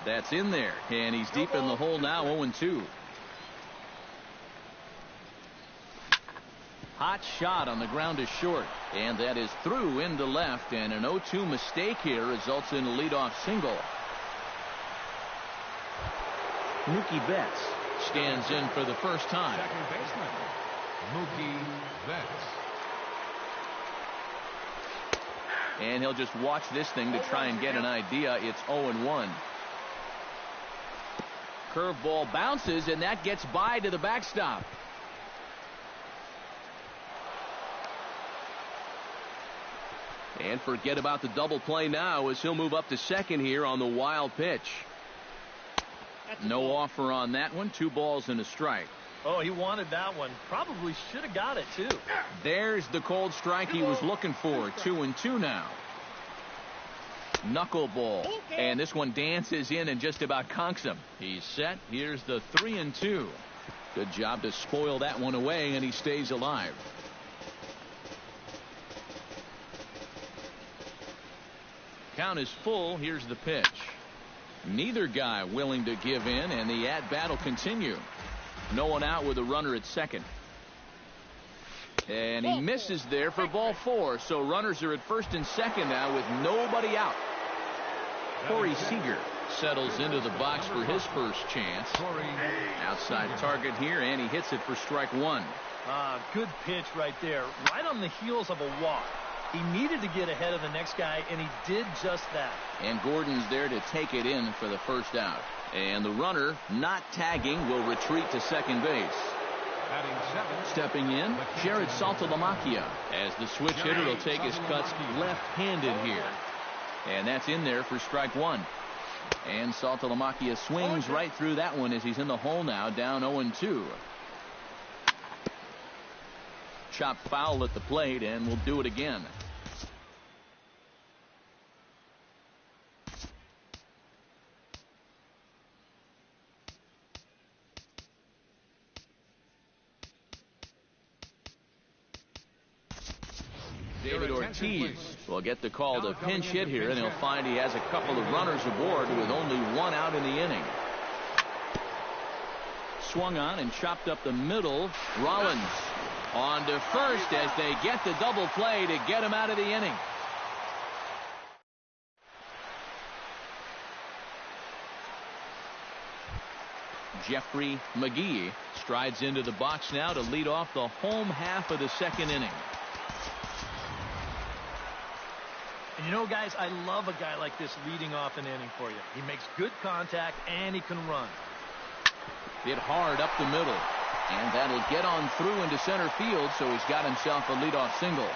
That's in there, and he's deep in the hole now, 0-2. Hot shot on the ground to short, and that is through into left, and an 0-2 mistake here results in a leadoff single. Mookie Betts stands in for the first time. Second baseman, Mookie Betts. And he'll just watch this thing to try and get an idea. It's 0-1. Curveball bounces, and that gets by to the backstop. And forget about the double play now as he'll move up to second here on the wild pitch. No offer on that one. 2 balls and a strike. Oh, he wanted that one. Probably should have got it, too. There's the cold strike he was looking for. 2-2 now. Knuckleball. And this one dances in and just about conks him. He's set. Here's the 3-2. Good job to spoil that one away, and he stays alive. Count is full. Here's the pitch. Neither guy willing to give in, and the at-bat will continue. No one out with a runner at second. And he misses there for ball 4. So runners are at first and second now with nobody out. Corey Seager settles into the box for his first chance. Outside target here, and he hits it for strike 1. Good pitch right there. Right on the heels of a walk. He needed to get ahead of the next guy, and he did just that. And Gordon's there to take it in for the first out. And the runner, not tagging, will retreat to second base. Stepping in, Jared Saltalamacchia, as the switch hitter will take his cuts left-handed here. And that's in there for strike 1. And Saltalamacchia swings right through that one as he's in the hole now, down 0-2. Chopped foul at the plate, and we'll do it again. David Ortiz will get the call to pinch hit here, and he'll find he has a couple of runners aboard with only 1 out in the inning. Swung on and chopped up the middle. Rollins on to first as they get the double play to get him out of the inning. Jeffrey McGee strides into the box now to lead off the home half of the second inning. And you know, guys, I love a guy like this leading off an inning for you. He makes good contact, and he can run. Hit hard up the middle. And that'll get on through into center field, so he's got himself a leadoff single.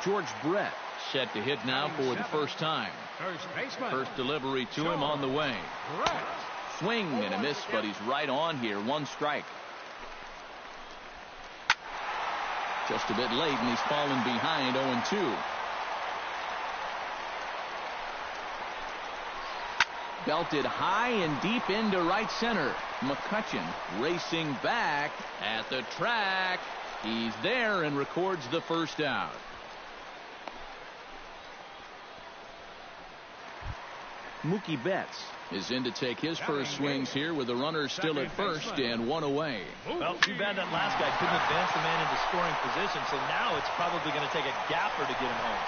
George Brett set to hit now for the first time. First delivery to him on the way. Swing and a miss, but he's right on here. 1 strike. Just a bit late, and he's fallen behind 0-2. Belted high and deep into right center. McCutchen racing back at the track. He's there and records the first out. Mookie Betts is in to take his first swings here with the runner still at first and 1 away. Well, too bad that last guy couldn't advance the man into scoring position, so now it's probably going to take a gapper to get him home.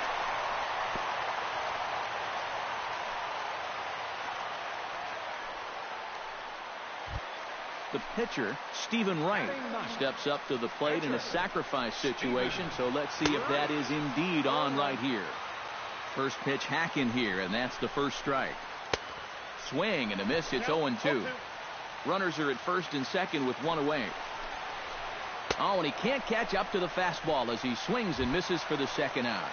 The pitcher, Stephen Wright, steps up to the plate in a sacrifice situation, so let's see if that is indeed on right here. First pitch hacking here, and that's the first strike. Swing and a miss. It's 0-2. Runners are at first and second with 1 away. Oh, and he can't catch up to the fastball as he swings and misses for the second out.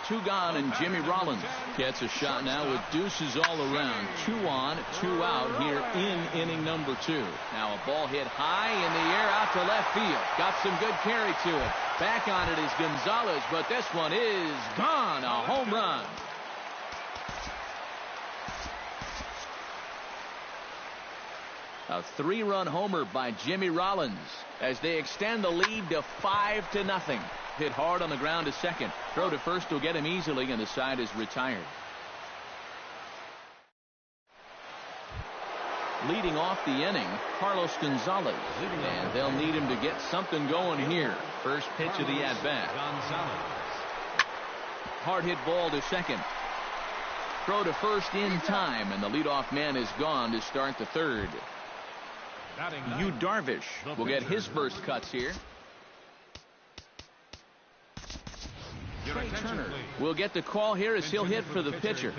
2 gone, and Jimmy Rollins gets a shot now with deuces all around. 2 on, 2 out here in inning number 2. Now a ball hit high in the air out to left field. Got some good carry to it. Back on it is Gonzalez, but this one is gone. A home run. A 3-run homer by Jimmy Rollins as they extend the lead to 5-0. Hit hard on the ground to second. Throw to first will get him easily, and the side is retired. Leading off the inning, Carlos Gonzalez. And they'll need him to get something going here. First pitch of the at-bat. Hard hit ball to second. Throw to first in time, and the leadoff man is gone to start the third. Yu Darvish will get his first cuts here. Trey Turner will get the call here as he'll hit for the pitcher.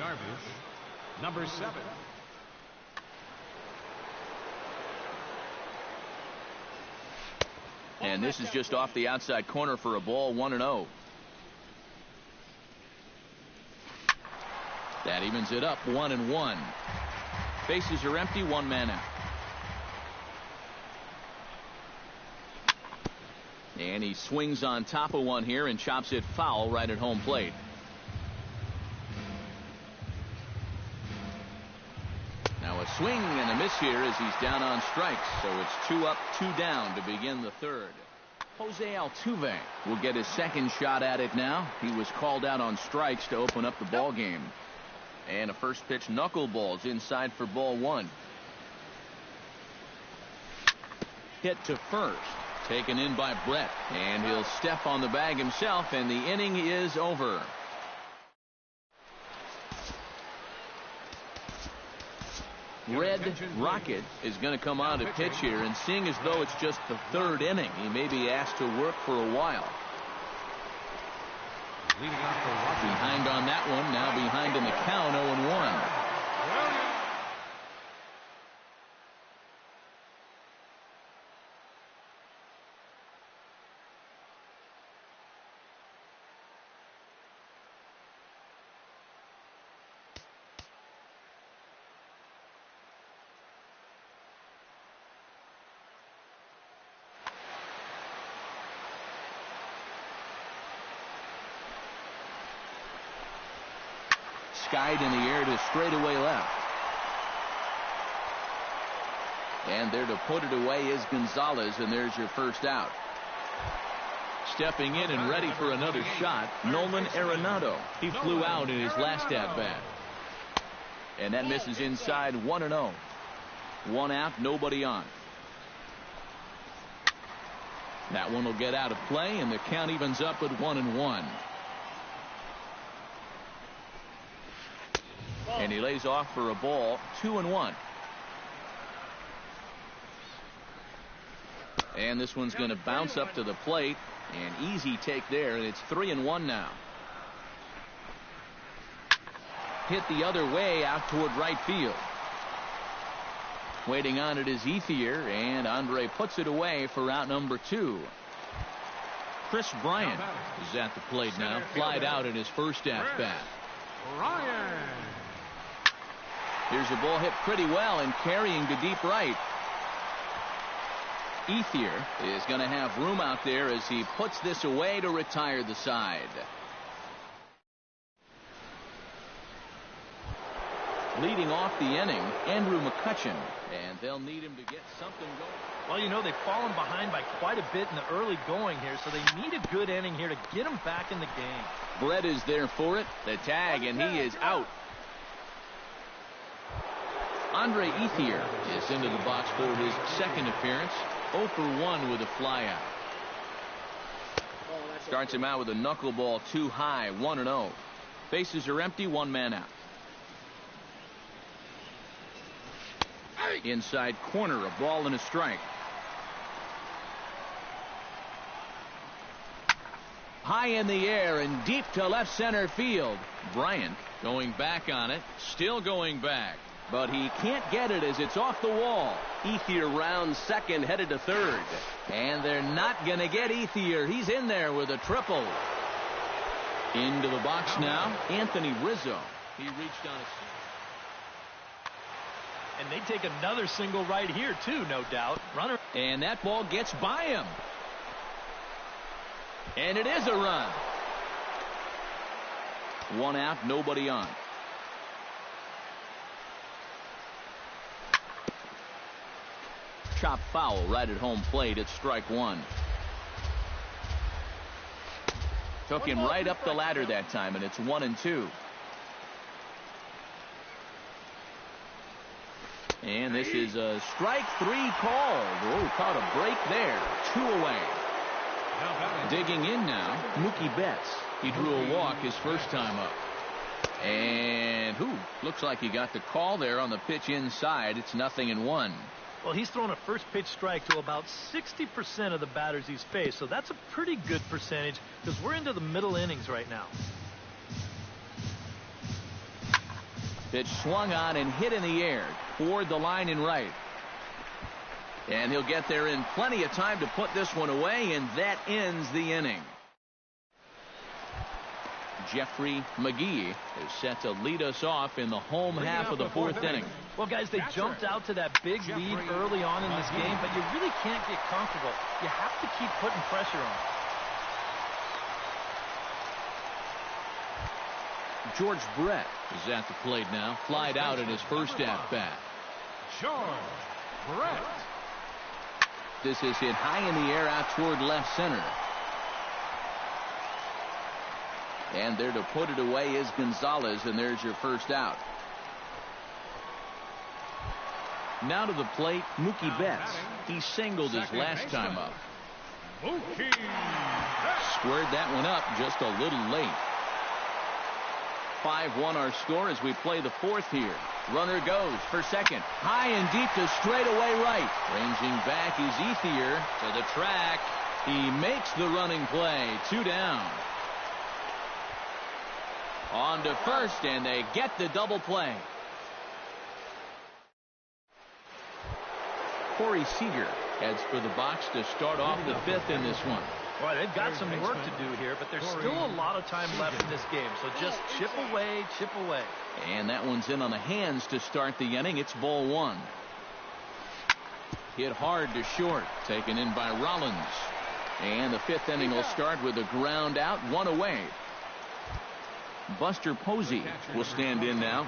Number 7. And this is just off the outside corner for a ball, 1-0. That evens it up, 1-1. Bases are empty, 1 man out. And he swings on top of one here and chops it foul right at home plate. Now a swing and a miss here as he's down on strikes. So it's 2 up, 2 down to begin the third. Jose Altuve will get his second shot at it now. He was called out on strikes to open up the ball game. And a first pitch knuckleballs inside for ball 1. Hit to first. Taken in by Brett, and he'll step on the bag himself, and the inning is over. Red Rocket is going to come on to pitch here, and seeing as though it's just the 3rd inning, he may be asked to work for a while. Behind on that one, now behind in the count, 0-1. Skied in the air to straightaway left. And there to put it away is Gonzalez, and there's your first out. Stepping in and ready for another shot, Nolan Arenado. He flew out in his last at-bat. And that misses inside, 1-0. 1 out, nobody on. That one will get out of play, and the count evens up at 1-1. And he lays off for a ball, 2-1. And this one's going to bounce up to the plate. An easy take there, and it's 3-1 now. Hit the other way out toward right field. Waiting on it is Ethier, and Andre puts it away for out number 2. Chris Bryant is at the plate now. Flied out in his first at-bat. Here's a ball hit pretty well and carrying to deep right. Ethier is going to have room out there as he puts this away to retire the side. Leading off the inning, Andrew McCutchen, and they'll need him to get something going. Well, you know, they've fallen behind by quite a bit in the early going here, so they need a good inning here to get them back in the game. Brett is there for it. The tag, and he is out. Andre Ethier is into the box for his second appearance. 0 for 1 with a flyout. Starts him out with a knuckleball too high, 1-0. Bases are empty, 1 man out. Inside corner, a ball and a strike. High in the air and deep to left center field. Bryant going back on it, still going back. But he can't get it as it's off the wall. Ethier rounds second, headed to third. And they're not going to get Ethier. He's in there with a triple. Into the box now, Anthony Rizzo. He reached on a... And they take another single right here, too, no doubt. Runner. And that ball gets by him. And it is a run. One out, nobody on. Chop foul right at home plate. It's strike one. Took him right up the ladder that time, and it's 1-2. And this is a strike three call. Oh, caught a break there. 2 away. Digging in now, Mookie Betts. He drew a walk his first time up. And looks like he got the call there on the pitch inside. It's 0-1. Well, he's thrown a first pitch strike to about 60% of the batters he's faced. So that's a pretty good percentage because we're into the middle innings right now. Pitch swung on and hit in the air toward the line and right. And he'll get there in plenty of time to put this one away, and that ends the inning. Jeffrey McGee is set to lead us off in the home half of the fourth inning. Well, guys, they jumped out to that big lead early on in this game, but you really can't get comfortable. You have to keep putting pressure on. George Brett is at the plate now. Flied out in his first at-bat. George Brett. This is hit high in the air out toward left center. And there to put it away is Gonzalez, and there's your first out. Now to the plate, Mookie Betts. He singled his last time up. Mookie Betts. Squared that one up just a little late. 5-1 our score as we play the fourth here. Runner goes for second. High and deep to straightaway right. Ranging back is Ethier to the track. He makes the running play. 2 down. On to first, and they get the double play. Corey Seager heads for the box to start off the fifth in this one. Boy, they've got some work to do here, but there's still a lot of time left in this game. So just chip away, chip away. And that one's in on the hands to start the inning. It's ball one. Hit hard to short. Taken in by Rollins. And the fifth inning will start with a ground out, 1 away. Buster Posey will stand in now.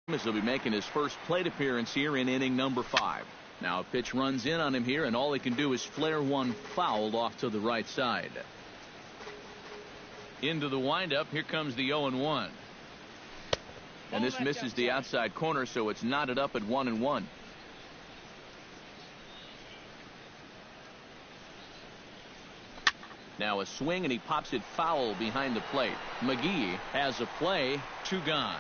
He'll be making his first plate appearance here in inning number 5. Now a pitch runs in on him here, and all he can do is flare one foul off to the right side. Into the windup. Here comes the 0-1. And this misses the outside corner, so it's knotted up at 1-1. Now a swing, and he pops it foul behind the plate. McGee has a play. 2 gone.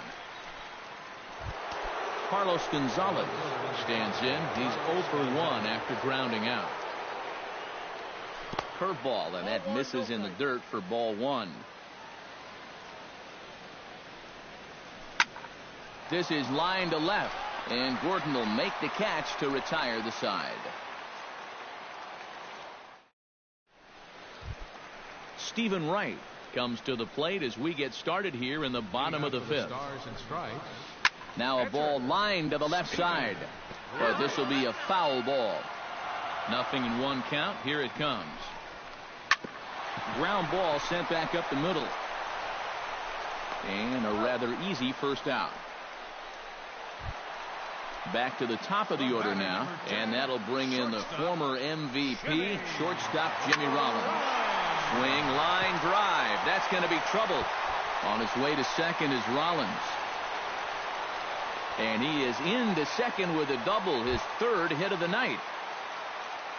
Carlos Gonzalez stands in. He's 0 for 1 after grounding out. Curveball, and that misses in the dirt for ball 1. This is line to left, and Gordon will make the catch to retire the side. Stephen Wright comes to the plate as we get started here in the bottom of the fifth. Now a ball lined to the left side, but this will be a foul ball. 0-1 count. Here it comes. Ground ball sent back up the middle, and a rather easy first out. Back to the top of the order now, and that'll bring in the former MVP, shortstop Jimmy Rollins. Swing, line, drive. That's going to be trouble. On his way to second is Rollins. And he is into second with a double, his 3rd hit of the night.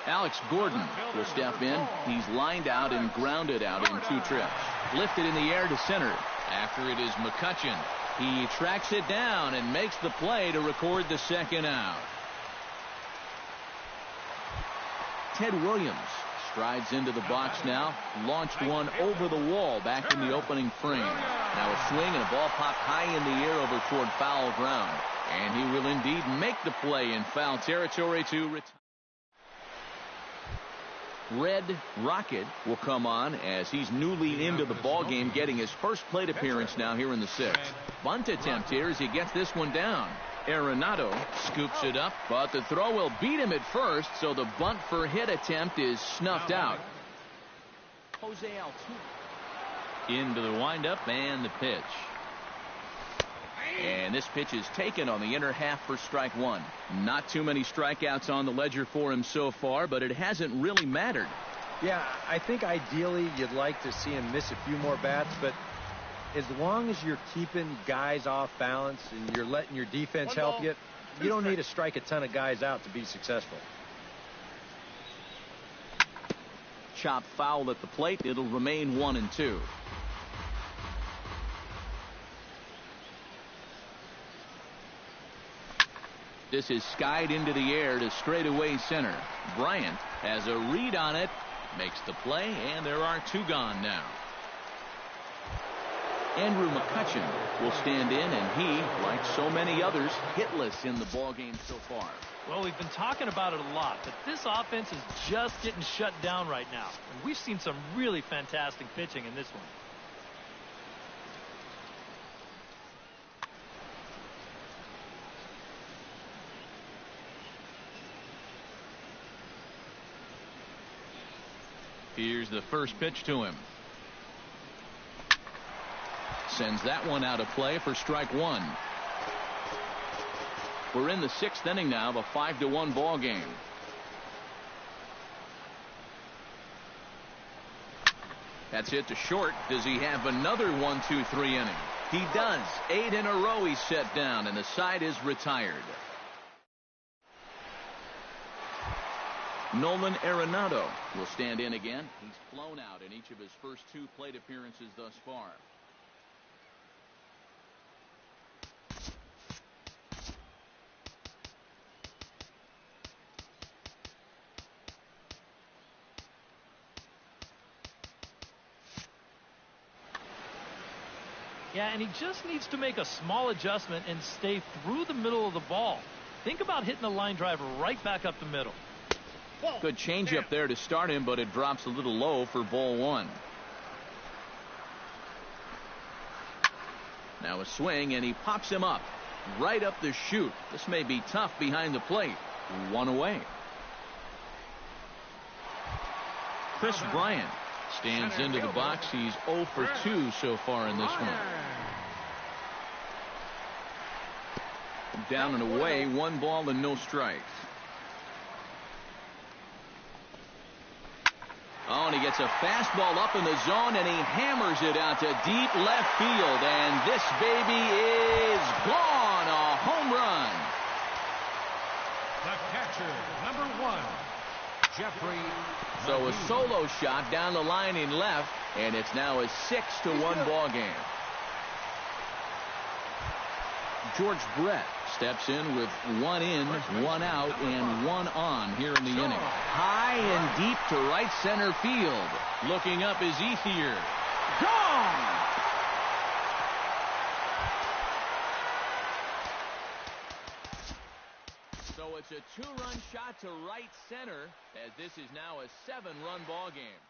Alex Gordon will step in. He's lined out and grounded out in 2 trips. Lifted in the air to center. After it is McCutchen. He tracks it down and makes the play to record the 2nd out. Ted Williams strides into the box now. Launched one over the wall back in the opening frame. Now a swing, and a ball popped high in the air over toward foul ground. And he will indeed make the play in foul territory to retire. Red Rocket will come on as he's newly into the ball game, getting his first plate appearance now here in the sixth. Bunt attempt here as he gets this one down. Arenado scoops it up, but the throw will beat him at first, so the bunt for hit attempt is snuffed out. Jose Altuve into the windup and the pitch. And this pitch is taken on the inner half for strike one. Not too many strikeouts on the ledger for him so far, but it hasn't really mattered. Yeah, I think ideally you'd like to see him miss a few more bats, but as long as you're keeping guys off balance and you're letting your defense help you, you don't need to strike a ton of guys out to be successful. Chop foul at the plate. It'll remain 1-2. This is skied into the air to straightaway center. Bryant has a read on it, makes the play, and there are two gone now. Andrew McCutchen will stand in, and he, like so many others, hitless in the ballgame so far. Well, we've been talking about it a lot, but this offense is just getting shut down right now. And we've seen some really fantastic pitching in this one. Here's the first pitch to him. Sends that one out of play for strike one. We're in the sixth inning now of a 5-1 ball game. That's it to short. Does he have another 1-2-3 inning? He does. 8 in a row he's set down, and the side is retired. Nolan Arenado will stand in again. He's flown out in each of his first 2 plate appearances thus far. Yeah, and he just needs to make a small adjustment and stay through the middle of the ball. Think about hitting a line drive right back up the middle. Good changeup there to start him, but it drops a little low for ball one. Now a swing, and he pops him up right up the chute. This may be tough behind the plate. 1 away. Chris Bryant stands into the box. He's 0 for 2 so far in this one. Down and away, 1 ball and no strikes. Oh, and he gets a fastball up in the zone, and he hammers it out to deep left field. And this baby is gone. A home run. The catcher, number 1, Jeffrey. So a solo shot down the line in left, and it's now a 6-1 ball game. George Brett steps in with 1 in, 1 out, and 1 on here in the inning. High and deep to right center field. Looking up is Ethier. Gone! So it's a 2-run shot to right center, as this is now a 7-run ball game.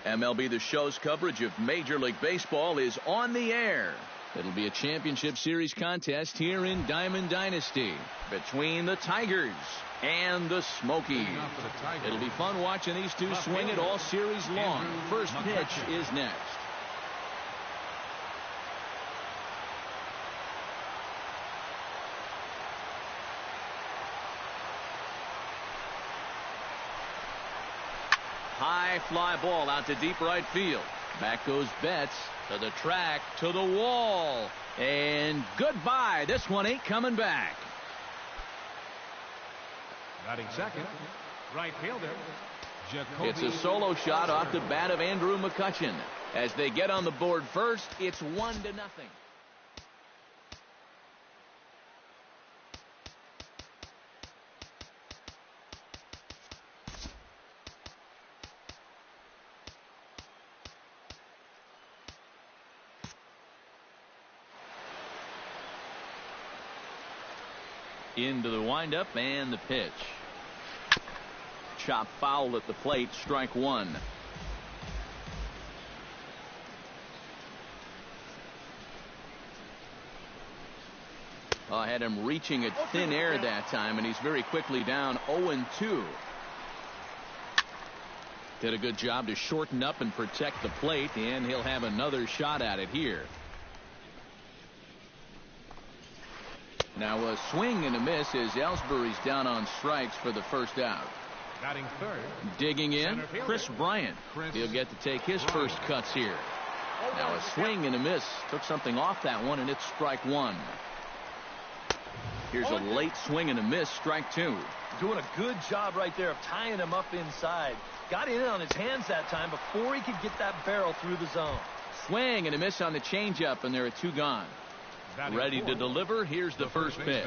MLB The Show's coverage of Major League Baseball is on the air. It'll be a championship series contest here in Diamond Dynasty between the Tigers and the Smokies. It'll be fun watching these two swing it all series long. First pitch is next. High fly ball out to deep right field. Back goes Betts to the track, to the wall. And goodbye. This one ain't coming back. Batting second, right fielder, Jacoby. It's a solo shot off the bat of Andrew McCutchen. As they get on the board first, it's 1-0. Into the windup and the pitch. Chop foul at the plate, strike one. I had him reaching at thin air that time, and he's very quickly down 0-2. Did a good job to shorten up and protect the plate, and he'll have another shot at it here. Now a swing and a miss as Ellsbury's down on strikes for the first out. Batting third. Digging in, Chris Bryant. He'll get to take his first cuts here. Now a swing and a miss. Took something off that one, and it's strike one. Here's a late swing and a miss, strike two. Doing a good job right there of tying him up inside. Got in on his hands that time before he could get that barrel through the zone. Swing and a miss on the changeup, and there are two gone. Ready to deliver. Here's the first pitch.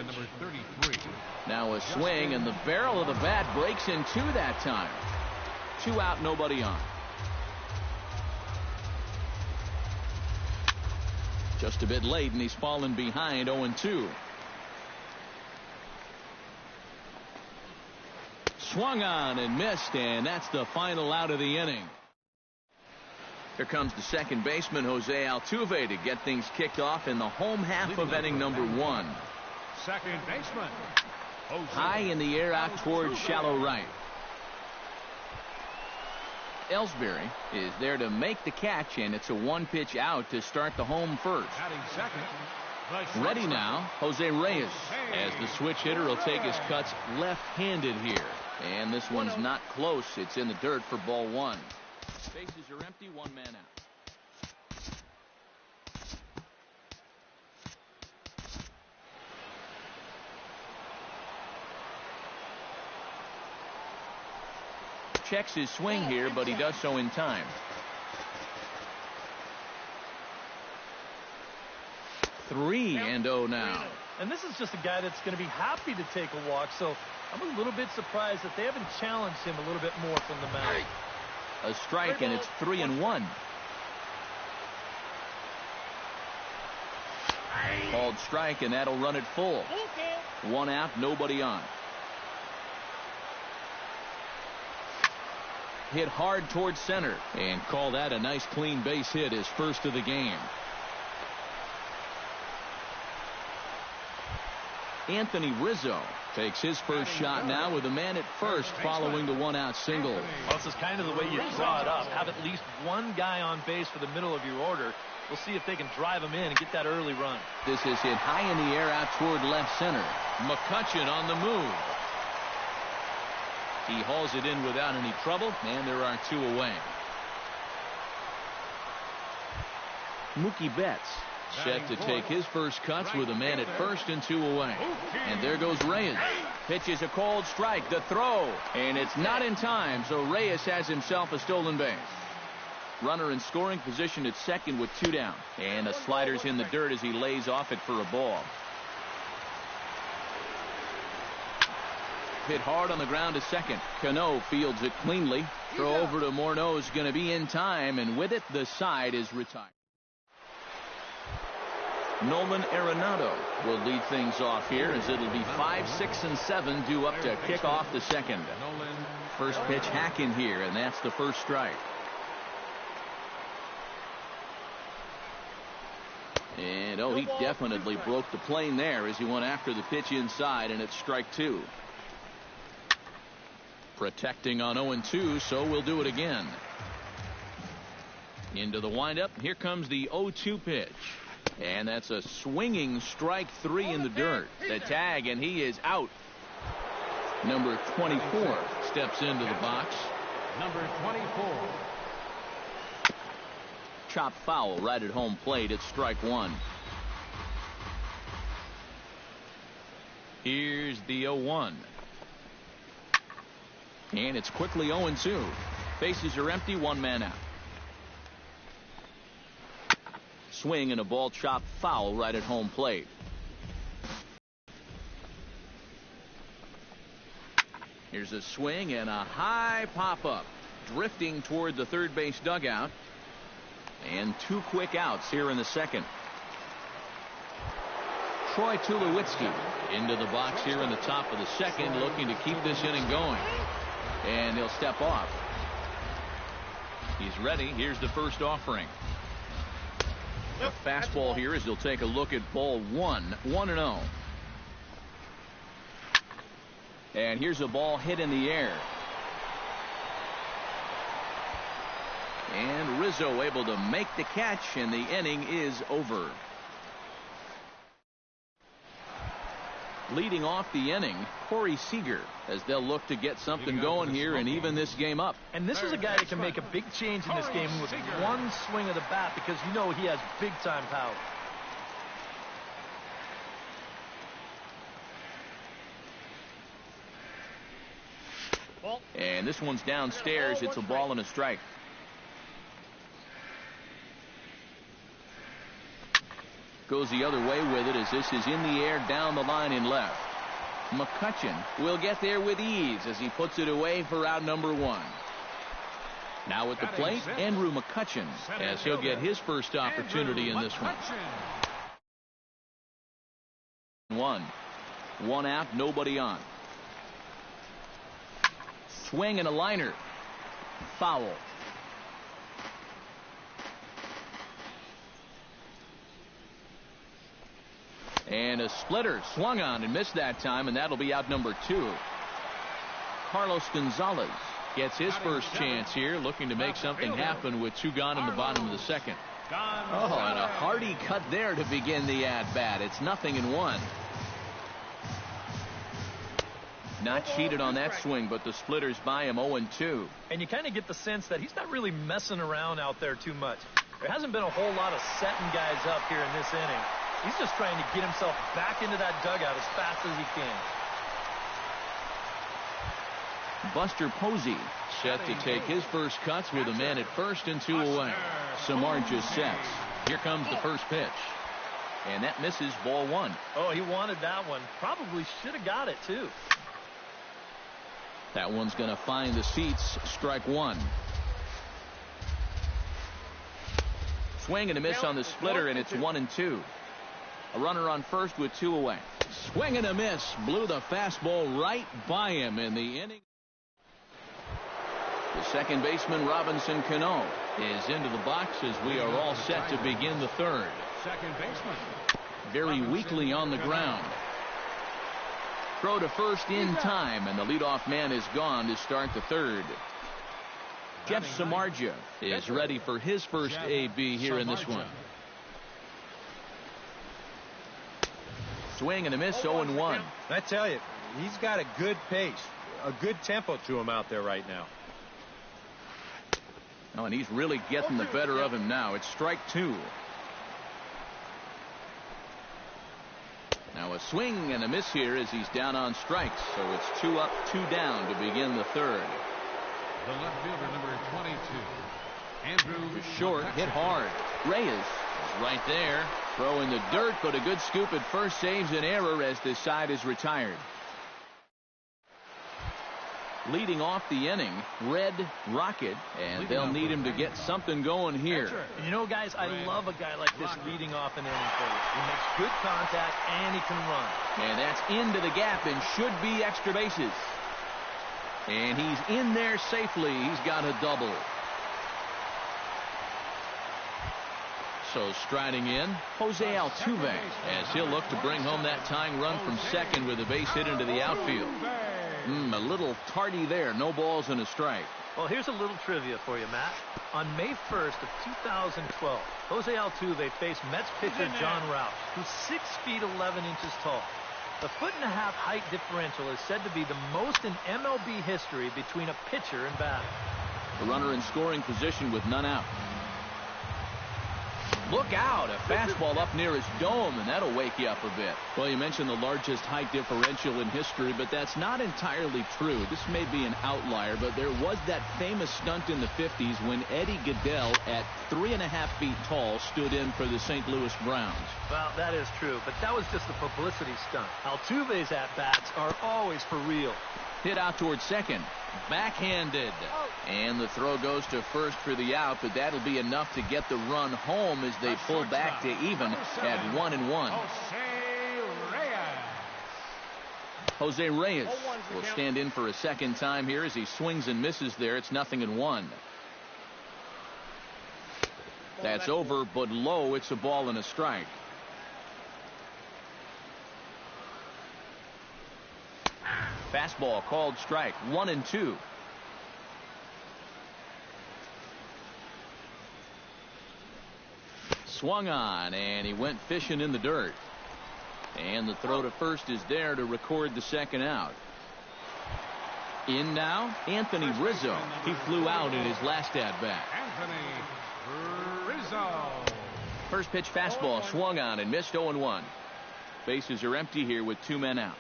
Now a swing, and the barrel of the bat breaks in two that time. 2 out, nobody on. Just a bit late, and he's fallen behind 0-2. Swung on and missed, and that's the final out of the inning. Here comes the second baseman, Jose Altuve, to get things kicked off in the home half of inning number one. Second baseman, Jose. High in the air out towards shallow right. Ellsbury is there to make the catch, and it's a one-pitch out to start the home first. Batting second. Ready now, Jose Reyes, as the switch hitter will take his cuts left-handed here. And this one's not close. It's in the dirt for ball one. Bases are empty, one man out. Checks his swing here, but he does so in time. 3-0 now. And this is just a guy that's going to be happy to take a walk, so I'm a little bit surprised that they haven't challenged him a little bit more from the mound. A strike, and it's 3-1. Called strike, and that'll run it full. 1 out, nobody on. Hit hard towards center, and call that a nice clean base hit, his first of the game. Anthony Rizzo takes his first shot now with a man at first following the 1-out single. Well, this is kind of the way you draw it up. Have at least one guy on base for the middle of your order. We'll see if they can drive him in and get that early run. This is hit high in the air out toward left center. McCutchen on the move. He hauls it in without any trouble, and there are 2 away. Mookie Betts set to take his first cuts with a man at first and 2 away. And there goes Reyes. Pitches a cold strike. The throw. And it's not in time, so Reyes has himself a stolen base. Runner in scoring position at second with 2 down. And the slider's in the dirt as he lays off it for a ball. Hit hard on the ground to second. Cano fields it cleanly. Throw over to Morneau is going to be in time, and with it, the side is retired. Nolan Arenado will lead things off here as it'll be 5, 6, and 7 due up to kick off the second. First pitch hack in here, and that's the first strike. No, he definitely broke the plane there as he went after the pitch inside, and it's strike two. Protecting on 0-2, so we'll do it again. Into the windup. Here comes the 0-2 pitch. And that's a swinging strike three in the dirt. The tag, and he is out. Number 24 steps into the box. Number 24. Chop foul right at home plate. It's strike one. Here's the 0-1. And it's quickly 0-2. Bases are empty, one man out. Swing and a ball chopped foul right at home plate. Here's a swing and a high pop-up. Drifting toward the third base dugout. And two quick outs here in the second. Troy Tulowitzki into the box here in the top of the second, looking to keep this inning going. And he'll step off. He's ready. Here's the first offering. A fastball here as he'll take a look at ball one. 1-0. And here's a ball hit in the air. And Rizzo able to make the catch, and the inning is over. Leading off the inning, Corey Seager, as they'll look to get something going here and even this game up. And this is a guy that can make a big change in this game with one swing of the bat, because you know he has big-time power. And this one's downstairs. It's a ball and a strike. Goes the other way with it as this is in the air down the line in left. McCutchen will get there with ease as he puts it away for out number one. Now at the plate, Andrew McCutchen, as he'll get his first opportunity in this one. One out, nobody on. Swing and a liner. Foul. And a splitter swung on and missed that time, and that'll be out number two. Carlos Gonzalez gets his first chance here, looking to make something happen with two gone in the bottom of the second. Oh, and a hearty cut there to begin the at-bat. It's 0-1. Not cheated on that swing, but the splitter's by him 0-2. And you kind of get the sense that he's not really messing around out there too much. There hasn't been a whole lot of setting guys up here in this inning. He's just trying to get himself back into that dugout as fast as he can. Buster Posey set to take his first cuts with a man at first and two away. Samardzija sets. Here comes the first pitch. And that misses, ball one. Oh, he wanted that one. Probably should have got it, too. That one's going to find the seats. Strike one. Swing and a miss on the splitter, and it's 1-2. A runner on first with two away. Swing and a miss. Blew the fastball right by him in the inning. The second baseman, Robinson Cano, is into the box as we are all set to begin the third. Second baseman. Very weakly on the ground. Throw to first in time, and the leadoff man is gone to start the third. Jeff Samardzija is ready for his first AB here in this one. Swing and a miss, 0-1. I tell you, he's got a good pace, a good tempo to him out there right now. Oh, and he's really getting the better of him now. It's strike two. Now a swing and a miss here as he's down on strikes. So it's 2 up, 2 down to begin the third. The left fielder, number 22, Andrew. Short, hit hard. Reyes is right there. Throw in the dirt, but a good scoop at first saves an error as this side is retired. Leading off the inning, Red Rocket, and they'll need him to get something going here. You know, guys, I love a guy like this leading off an inning for you. He makes good contact, and he can run. And that's into the gap and should be extra bases. And he's in there safely. He's got a double. So striding in, Jose Altuve, as he'll look to bring home that tying run from second with a base hit into the outfield. A little tardy there. No balls and a strike. Well, here's a little trivia for you, Matt. On May 1st of 2012, Jose Altuve faced Mets pitcher John Roush, who's 6 feet 11 inches tall. The 1.5-foot height differential is said to be the most in MLB history between a pitcher and batter. The runner in scoring position with none out. Look out, a fastball up near his dome, and that'll wake you up a bit. Well, you mentioned the largest height differential in history, but that's not entirely true. This may be an outlier, but there was that famous stunt in the 50s when Eddie Gaedel, at 3.5 feet tall, stood in for the St. Louis Browns. Well, that is true, but that was just a publicity stunt. Altuve's at-bats are always for real. Hit out towards second. Backhanded. And the throw goes to first for the out, but that'll be enough to get the run home as they pull back to even at 1-1. Jose Reyes will stand in for a second time here as he swings and misses there. It's 0-1. That's over, but low. It's a ball and a strike. Fastball called strike. 1-2. Swung on, and he went fishing in the dirt. And the throw to first is there to record the second out. In now, Anthony Rizzo. He flew out in his last at-bat. Anthony Rizzo. First pitch fastball swung on and missed. 0-1. Bases are empty here with 2 men out.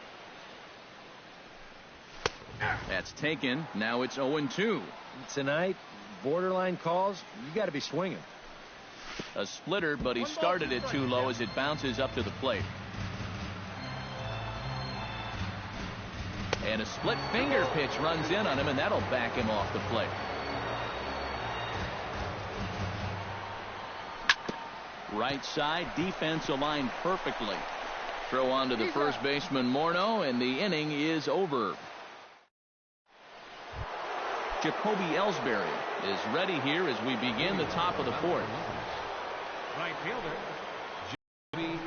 That's taken. Now it's 0-2. Tonight, borderline calls, you got to be swinging. A splitter, but he started it too low as it bounces up to the plate. And a split finger pitch runs in on him, and that'll back him off the plate. Right side, defense aligned perfectly. Throw on to the first baseman, Morneau, and the inning is over. Jacoby Ellsbury is ready here as we begin the top of the fourth. Right fielder, Jacoby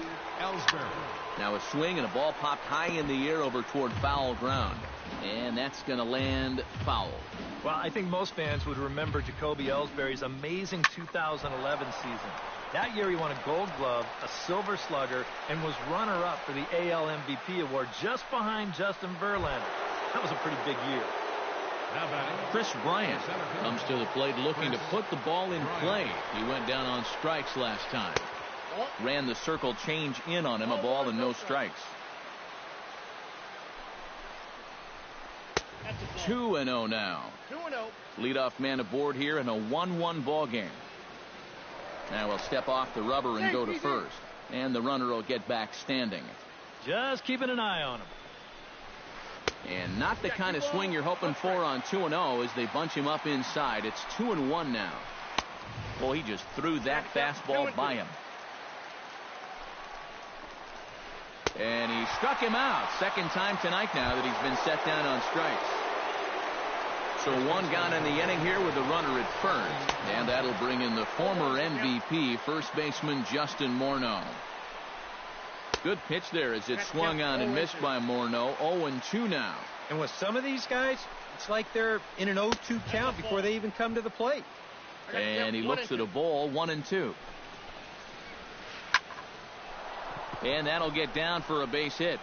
Ellsbury. Now a swing and a ball popped high in the air over toward foul ground. And that's going to land foul. Well, I think most fans would remember Jacoby Ellsbury's amazing 2011 season. That year he won a Gold Glove, a Silver Slugger, and was runner-up for the AL MVP award just behind Justin Verlander. That was a pretty big year. Chris Bryant comes to the plate looking to put the ball in play. He went down on strikes last time. Ran the circle change in on him, a ball and no strikes. 2-0 now. 2-0. Leadoff man aboard here in a 1-1 ball game. Now we'll step off the rubber and go to first. And the runner will get back standing. Just keeping an eye on him. And not the kind of swing you're hoping for on 2-0 as they bunch him up inside. It's 2-1 now. Well, he just threw that fastball by him. And he struck him out. Second time tonight now that he's been set down on strikes. So one gone in the inning here with the runner at first. And that'll bring in the former MVP, first baseman Justin Morneau. Good pitch there as it swung on and missed by Morneau. 0-2 now. And with some of these guys, it's like they're in an 0-2 count before they even come to the plate. And he looks at a ball. 1-2. And that'll get down for a base hit.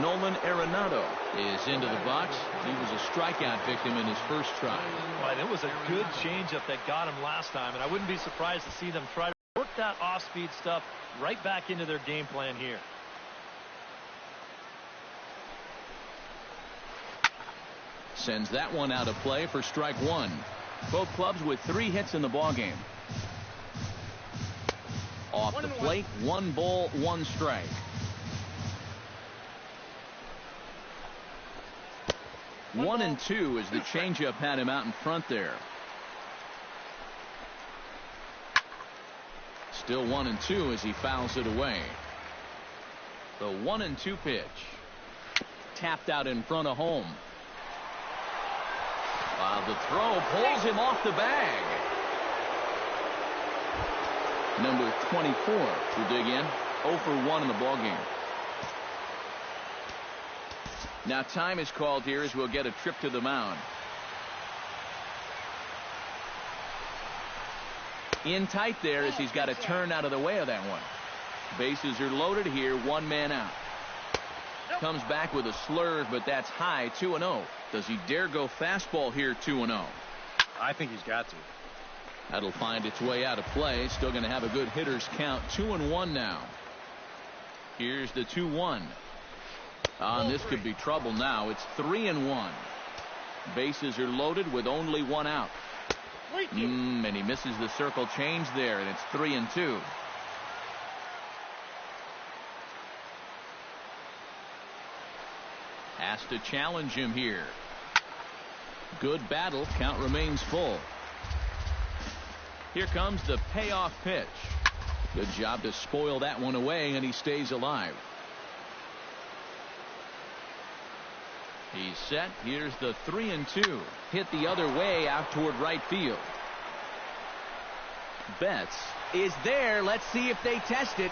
Nolan Arenado is into the box. He was a strikeout victim in his first try. Right, it was a good changeup that got him last time, and I wouldn't be surprised to see them try to work that off-speed stuff right back into their game plan here. Sends that one out of play for strike one. Both clubs with 3 hits in the ballgame. Off the plate, 1 ball, 1 strike. 1-2 as the changeup had him out in front there. Still 1-2 as he fouls it away. The 1-2 pitch. Tapped out in front of home. The throw pulls him off the bag. Number 24 will dig in. 0 for 1 in the ballgame. Now time is called here as we'll get a trip to the mound. In tight there as he's got to turn out of the way of that one. Bases are loaded here. 1 man out. Comes back with a slurve, but that's high. 2-0. Does he dare go fastball here? 2-0. I think he's got to. That'll find its way out of play. Still going to have a good hitter's count. 2-1 now. Here's the 2-1. And this could be trouble now. It's 3-1. Bases are loaded with only 1 out. And he misses the circle change there, and it's 3-2. Has to challenge him here. Good battle. Count remains full. Here comes the payoff pitch. Good job to spoil that one away, and he stays alive. He's set. Here's the 3-2. Hit the other way out toward right field. Betts is there. Let's see if they test it.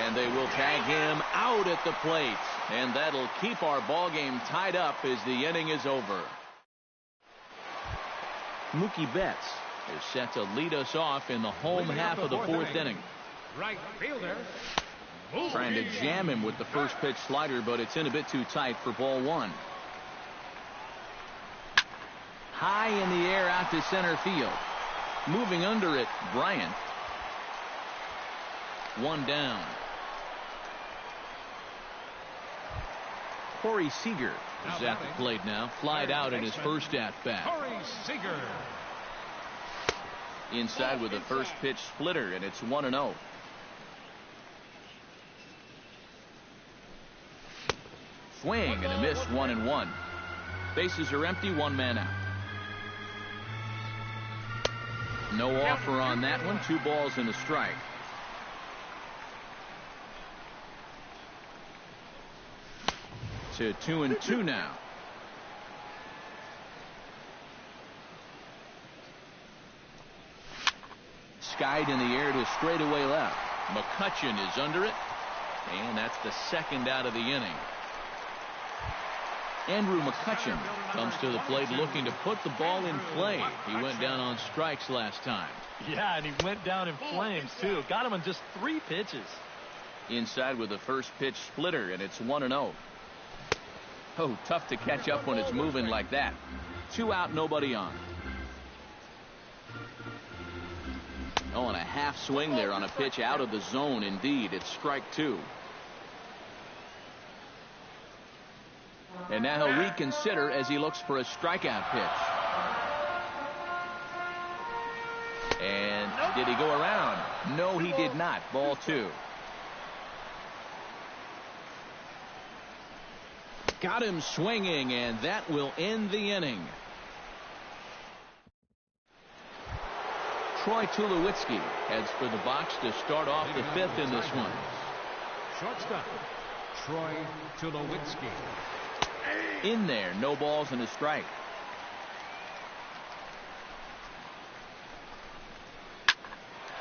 And they will tag him out at the plate. And that'll keep our ball game tied up as the inning is over. Mookie Betts is set to lead us off in the home half of the 4th inning. Right fielder. Trying to jam him with the first pitch slider, but it's in a bit too tight for ball 1. High in the air out to center field. Moving under it, Bryant. 1 down. Corey Seager is at the plate now. Flied out in his first at-bat. Corey Seager. Inside with the first pitch splitter, and it's 1-0. Swing and a miss. 1-1. Bases are empty. 1 man out. No offer on that one. 2 balls and a strike. To 2-2 now. Skied in the air to straightaway left. McCutchen is under it, and that's the 2nd out of the inning. Andrew McCutchen comes to the plate looking to put the ball in play. He went down on strikes last time. Yeah, and he went down in flames too. Got him on just 3 pitches. Inside with the first pitch splitter, and it's 1-0. Oh, tough to catch up when it's moving like that. 2 out, nobody on. Oh, and a half swing there on a pitch out of the zone. Indeed, it's strike 2. And now he'll reconsider as he looks for a strikeout pitch. And did he go around? No, he did not. Ball 2. Got him swinging, and that will end the inning. Troy Tulowitzki heads for the box to start off the 5th in this one. Shortstop, Troy Tulowitzki. In there, no balls and a strike.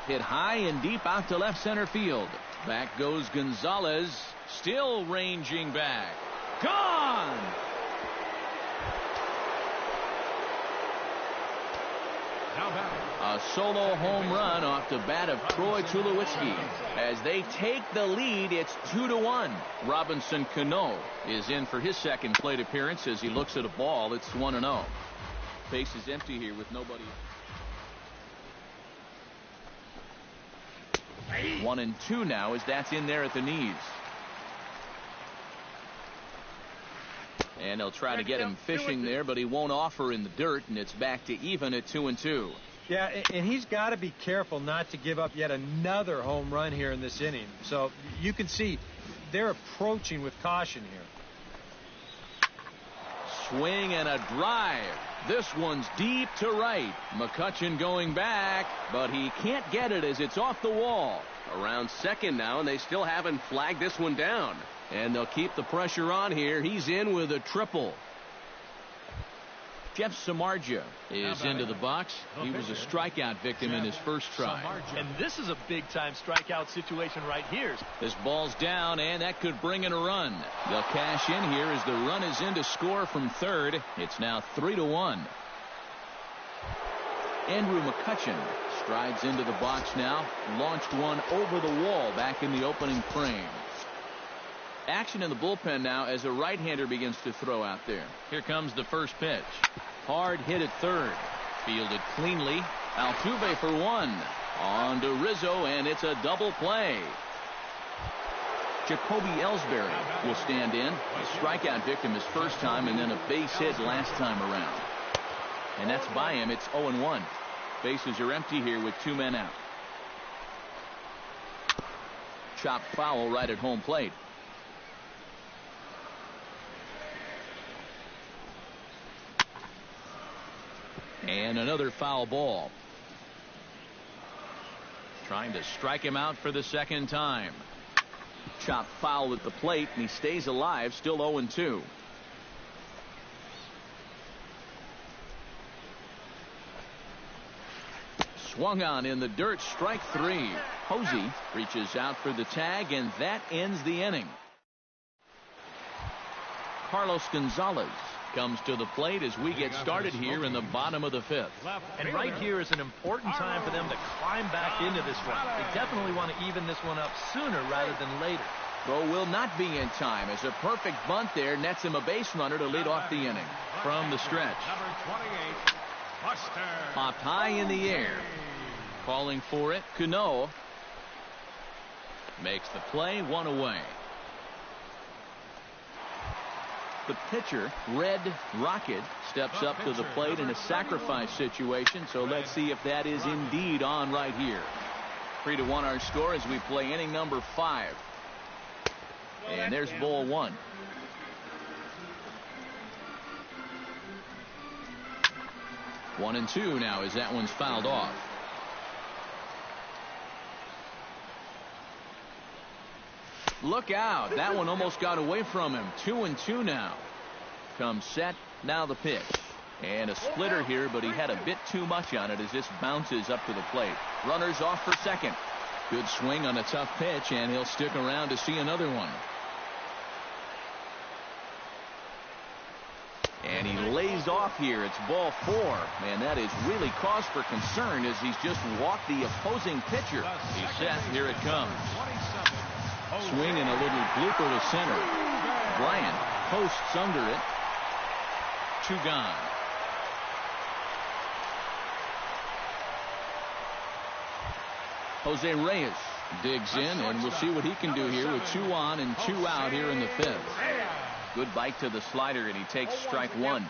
Hit high and deep out to left center field. Back goes Gonzalez, still ranging back. Gone! A solo home run off the bat of Troy Tulowitzki. As they take the lead, it's 2-1. Robinson Cano is in for his 2nd plate appearance as he looks at a ball. It's 1-0. Base is empty here with nobody. 1-2 now as that's in there at the knees. And they'll try to get him fishing there, but he won't offer in the dirt, and it's back to even at 2-2. Yeah, and he's got to be careful not to give up yet another home run here in this inning. So you can see they're approaching with caution here. Swing and a drive. This one's deep to right. McCutchen going back, but he can't get it as it's off the wall. Around 2nd now, and they still haven't flagged this one down. And they'll keep the pressure on here. He's in with a triple. Jeff Samardzija is into the box. He was a strikeout victim in his first try. And this is a big-time strikeout situation right here. This ball's down, and that could bring in a run. They'll cash in here as the run is in to score from third. It's now 3-1. Andrew McCutchen strides into the box now. Launched one over the wall back in the opening frame. Action in the bullpen now as a right-hander begins to throw out there. Here comes the first pitch. Hard hit at third. Fielded cleanly. Altuve for one. On to Rizzo, and it's a double play. Jacoby Ellsbury will stand in. A strikeout victim his first time, and then a base hit last time around. And that's by him. It's 0-1. Bases are empty here with 2 men out. Chopped foul right at home plate. And another foul ball. Trying to strike him out for the second time. Chopped foul at the plate, and he stays alive, still 0-2. Swung on in the dirt, strike 3. Posey reaches out for the tag, and that ends the inning. Carlos Gonzalez comes to the plate as we get started here in the bottom of the 5th. And right here is an important time for them to climb back into this one. They definitely want to even this one up sooner rather than later. Throw will not be in time as a perfect bunt there nets him a base runner to lead off the inning. From the stretch. Popped high in the air. Calling for it, Cano. Makes the play, 1 away. The pitcher, Red Rocket, steps up to the plate in a sacrifice situation, so let's see if that is indeed on right here. 3-1 our score as we play inning number 5. And there's ball 1. One and 2 now as that one's fouled off. Look out. That one almost got away from him. 2-2 now. Comes set. Now the pitch. And a splitter here, but he had a bit too much on it as this bounces up to the plate. Runners off for second. Good swing on a tough pitch, and he'll stick around to see another one. And he lays off here. It's ball 4. And that is really cause for concern as he's just walked the opposing pitcher. He's set. Here it comes. Swing and a little blooper to center. Bryant posts under it. 2 gone. Jose Reyes digs in, and we'll see what he can do here with 2 on and 2 out here in the 5th. Good bite to the slider, and he takes strike 1.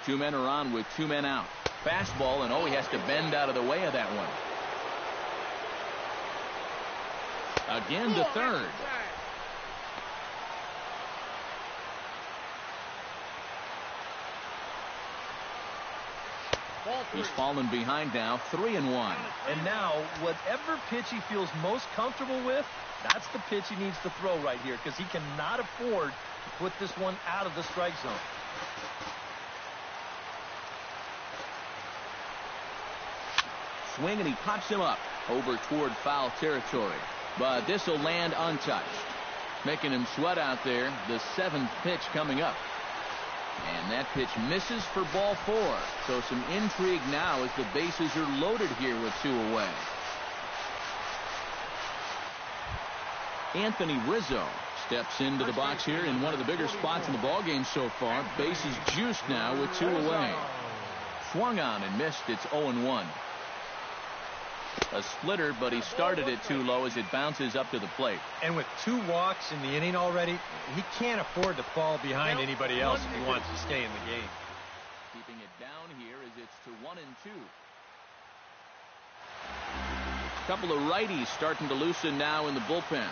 2 men are on with 2 men out. Fastball, and he has to bend out of the way of that one. Again to third. He's fallen behind now, 3-1. And now, whatever pitch he feels most comfortable with, that's the pitch he needs to throw right here, because he cannot afford to put this one out of the strike zone. Swing, and he pops him up over toward foul territory. But this will land untouched. Making him sweat out there. The 7th pitch coming up. And that pitch misses for ball 4. So some intrigue now as the bases are loaded here with 2 away. Anthony Rizzo steps into the box here in one of the bigger spots in the ballgame so far. Bases juiced now with 2 away. Swung on and missed. It's 0-1. A splitter, but he started it too low as it bounces up to the plate. And with 2 walks in the inning already, he can't afford to fall behind anybody else if he wants to stay in the game. Keeping it down here as it's to 1-2. A couple of righties starting to loosen now in the bullpen.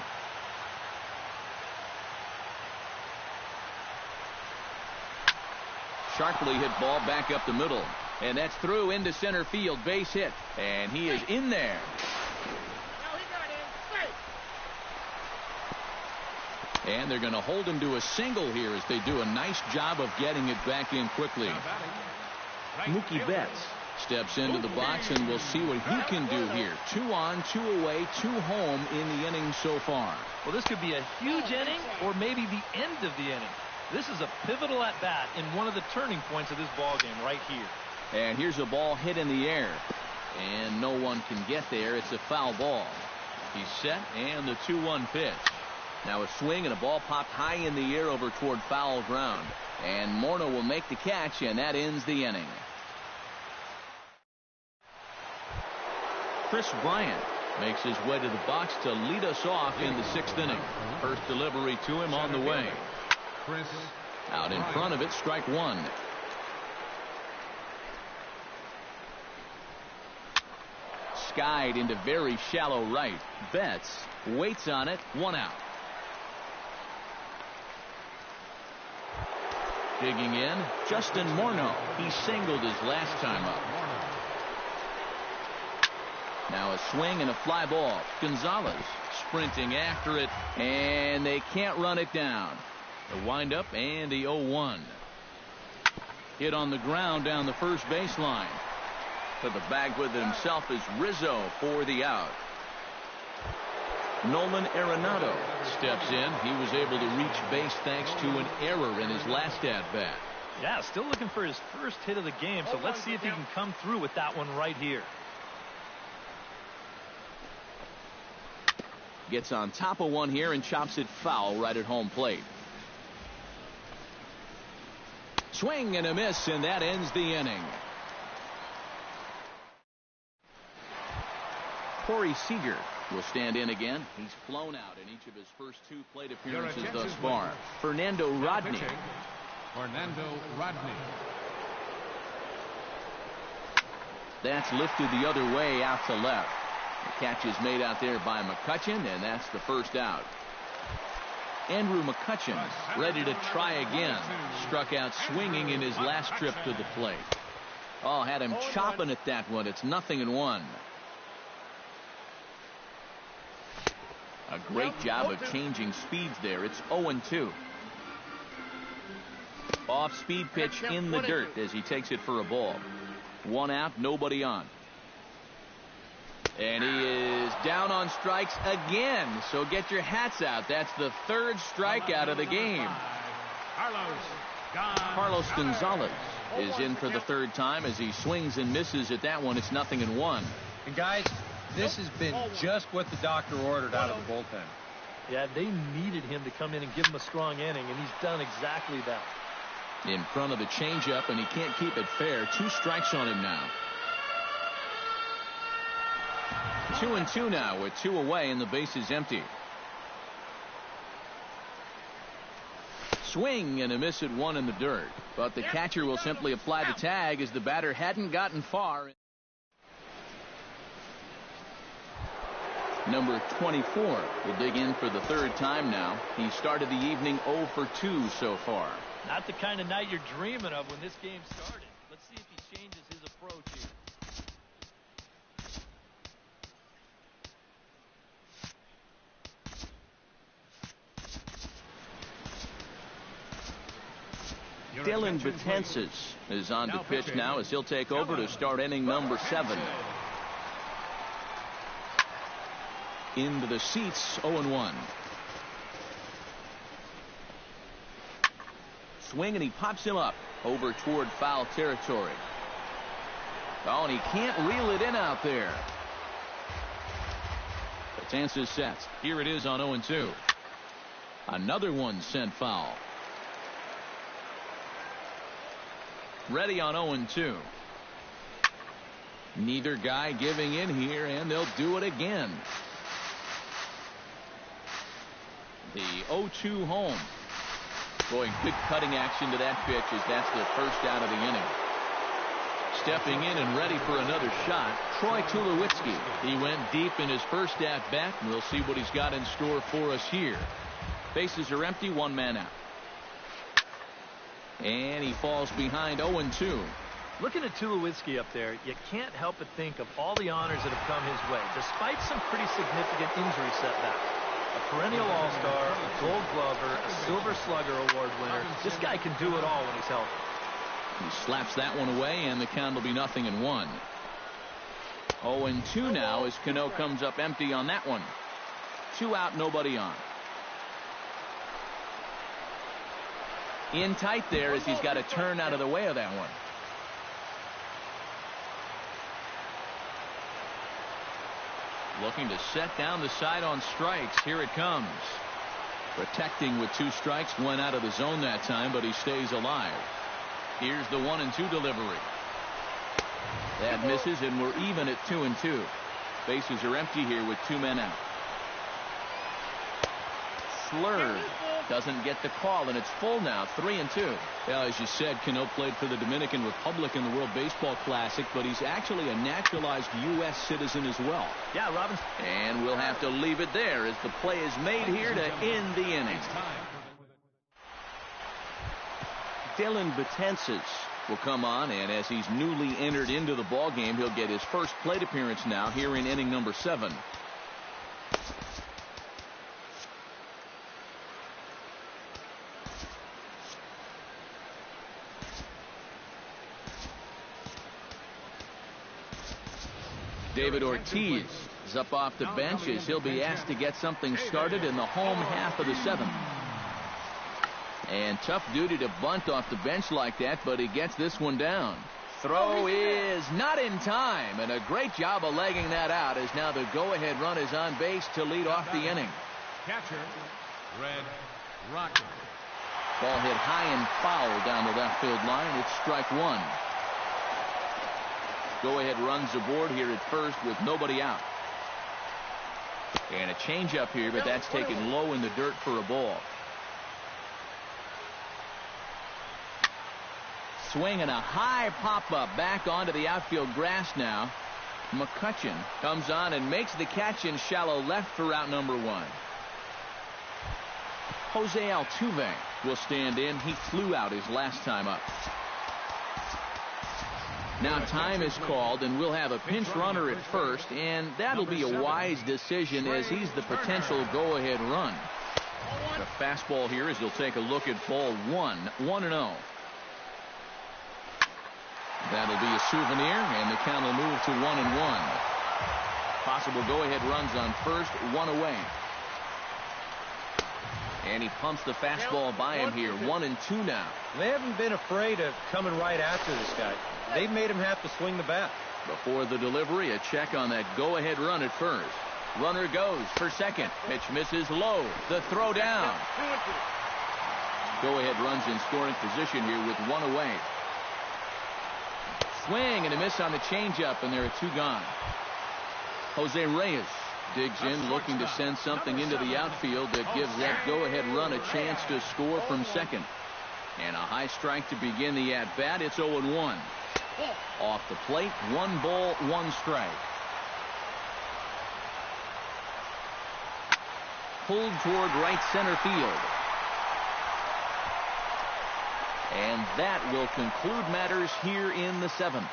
Sharply hit ball back up the middle. And that's through into center field. Base hit. And he is in there. And they're going to hold him to a single here as they do a nice job of getting it back in quickly. Mookie Betts steps into the box, and we'll see what he can do here. 2 on, 2 away, 2 home in the inning so far. Well, this could be a huge inning or maybe the end of the inning. This is a pivotal at-bat in one of the turning points of this ball game right here. And here's a ball hit in the air, and no one can get there. It's a foul ball. He's set, and the 2-1 pitch. Now a swing, and a ball popped high in the air over toward foul ground. And Morneau will make the catch, and that ends the inning. Chris Bryant makes his way to the box to lead us off in the 6th inning. First delivery to him on the way. Out in front of it, strike 1. Skied into very shallow right. Betts waits on it. 1 out. Digging in, Justin Morneau. He singled his last time up. Now a swing and a fly ball. Gonzalez sprinting after it, and they can't run it down. The windup and the 0-1. Hit on the ground down the first baseline. To the bag with it himself is Rizzo for the out. Nolan Arenado steps in. He was able to reach base thanks to an error in his last at-bat. Yeah, still looking for his first hit of the game, so let's see if he can come through with that one right here. Gets on top of one here and chops it foul right at home plate. Swing and a miss, and that ends the inning. Corey Seager will stand in again. He's flown out in each of his first 2 plate appearances thus far. Fernando Rodney. That's lifted the other way out to left. The catch is made out there by McCutchen, and that's the first out. Andrew McCutchen ready to try again. Struck out swinging in his last trip to the plate. Oh, had him chopping at that one. It's 0-1. A great job of changing speeds there. It's 0-2. Off-speed pitch in the dirt as he takes it for a ball. 1 out, nobody on. And he is down on strikes again. So get your hats out. That's the 3rd strikeout of the game. Carlos Gonzalez is in for the 3rd time as he swings and misses at that one. It's 0-1. And guys, this has been just what the doctor ordered out of the bullpen. Yeah, they needed him to come in and give him a strong inning, and he's done exactly that. In front of the changeup, and he can't keep it fair. 2 strikes on him now. 2-2 now with 2 away, and the base is empty. Swing and a miss at 1 in the dirt, but the catcher will simply apply the tag as the batter hadn't gotten far. Number 24 will dig in for the 3rd time now. He started the evening 0 for 2 so far. Not the kind of night you're dreaming of when this game started. Let's see if he changes his approach here. Dylan Betances is on to pitch now as he'll take over to start inning number 7. Into the seats, 0-1. Swing, and he pops him up over toward foul territory. Oh, and he can't reel it in out there. Betances sets. Here it is on 0-2. Another one sent foul. Ready on 0-2. Neither guy giving in here, and they'll do it again. The 0-2 home. Boy, good cutting action to that pitch as that's the first out of the inning. Stepping in and ready for another shot, Troy Tulowitzki. He went deep in his first at-bat, and we'll see what he's got in store for us here. Bases are empty, 1 man out. And he falls behind 0-2. Looking at Tulowitzki up there, you can't help but think of all the honors that have come his way, despite some pretty significant injury setbacks. A perennial all-star, a gold glover, a silver slugger award winner. This guy can do it all when he's healthy. He slaps that one away, and the count will be 0-1. 0-2 now as Cano comes up empty on that one. 2 out, nobody on. In tight there as he's got to turn out of the way of that one. Looking to set down the side on strikes. Here it comes. Protecting with 2 strikes. Went out of the zone that time, but he stays alive. Here's the 1-2 delivery. That misses, and we're even at 2-2. Bases are empty here with 2 men out. Slurred. Doesn't get the call, and it's full now. 3-2. Well, as you said, Cano played for the Dominican Republic in the World Baseball Classic, but he's actually a naturalized U.S. citizen as well. Yeah, Robin. And we'll have to leave it there as the play is made here to end the inning. Dylan Betances will come on, and as he's newly entered into the ballgame, he'll get his first plate appearance now here in inning number 7. David Ortiz is up off the bench as he'll be asked to get something started in the home half of the 7th. And tough duty to bunt off the bench like that, but he gets this one down. Throw is not in time, and a great job of legging that out as now the go-ahead run is on base to lead off the inning. Catcher, Red Rocket. Ball hit high and foul down the left field line. It's strike 1. Go-ahead runs aboard here at first with nobody out. And a changeup here, but that's taken low in the dirt for a ball. Swinging a high pop-up back onto the outfield grass now. McCutchen comes on and makes the catch in shallow left for out number 1. Jose Altuve will stand in. He flew out his last time up. Now time is called, and we'll have a pinch runner at first, and that'll be a wise decision as he's the potential go-ahead run. The fastball here as he'll take a look at ball 1, 1-0. That'll be a souvenir, and the count will move to 1-1. Possible go-ahead runs on first, 1 away. And he pumps the fastball by him here, 1-2 now. They haven't been afraid of coming right after this guy. They've made him have to swing the bat. Before the delivery, a check on that go-ahead run at first. Runner goes for second. Pitch misses low. The throw down. Go-ahead runs in scoring position here with 1 away. Swing and a miss on the changeup, and there are 2 gone. Jose Reyes digs in, looking to send something into the outfield that gives that go-ahead run a chance to score from second. And a high strike to begin the at-bat. It's 0-1. Off the plate, 1 ball, 1 strike. Pulled toward right center field. And that will conclude matters here in the 7th.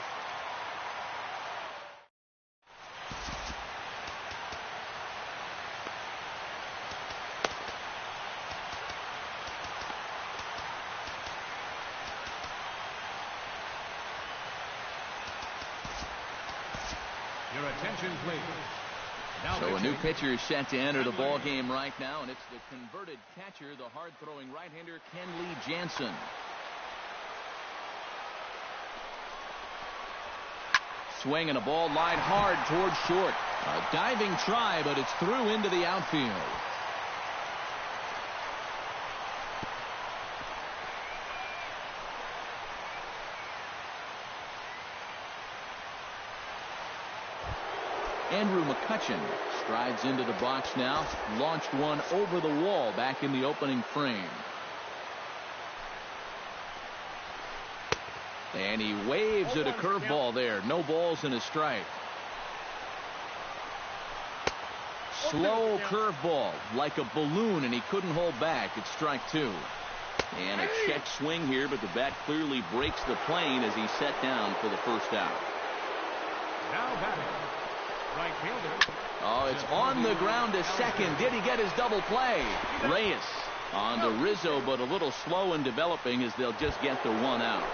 Your attention, please. Now So a new pitcher is set to enter the ball game right now, and it's the converted catcher, the hard-throwing right-hander Kenley Jansen. Swing and a ball line hard towards short. A diving try, but it's through into the outfield. Andrew McCutchen strides into the box now. Launched one over the wall back in the opening frame. And he waves at a curveball there. No balls and a strike. Slow curveball like a balloon, and he couldn't hold back. It's strike 2. And a check swing here, but the bat clearly breaks the plane as he's set down for the first out. Now batting, Right fielder. Oh, it's on the ground to second. Did he get his double play? Reyes on to Rizzo, but a little slow in developing as they'll just get the one out.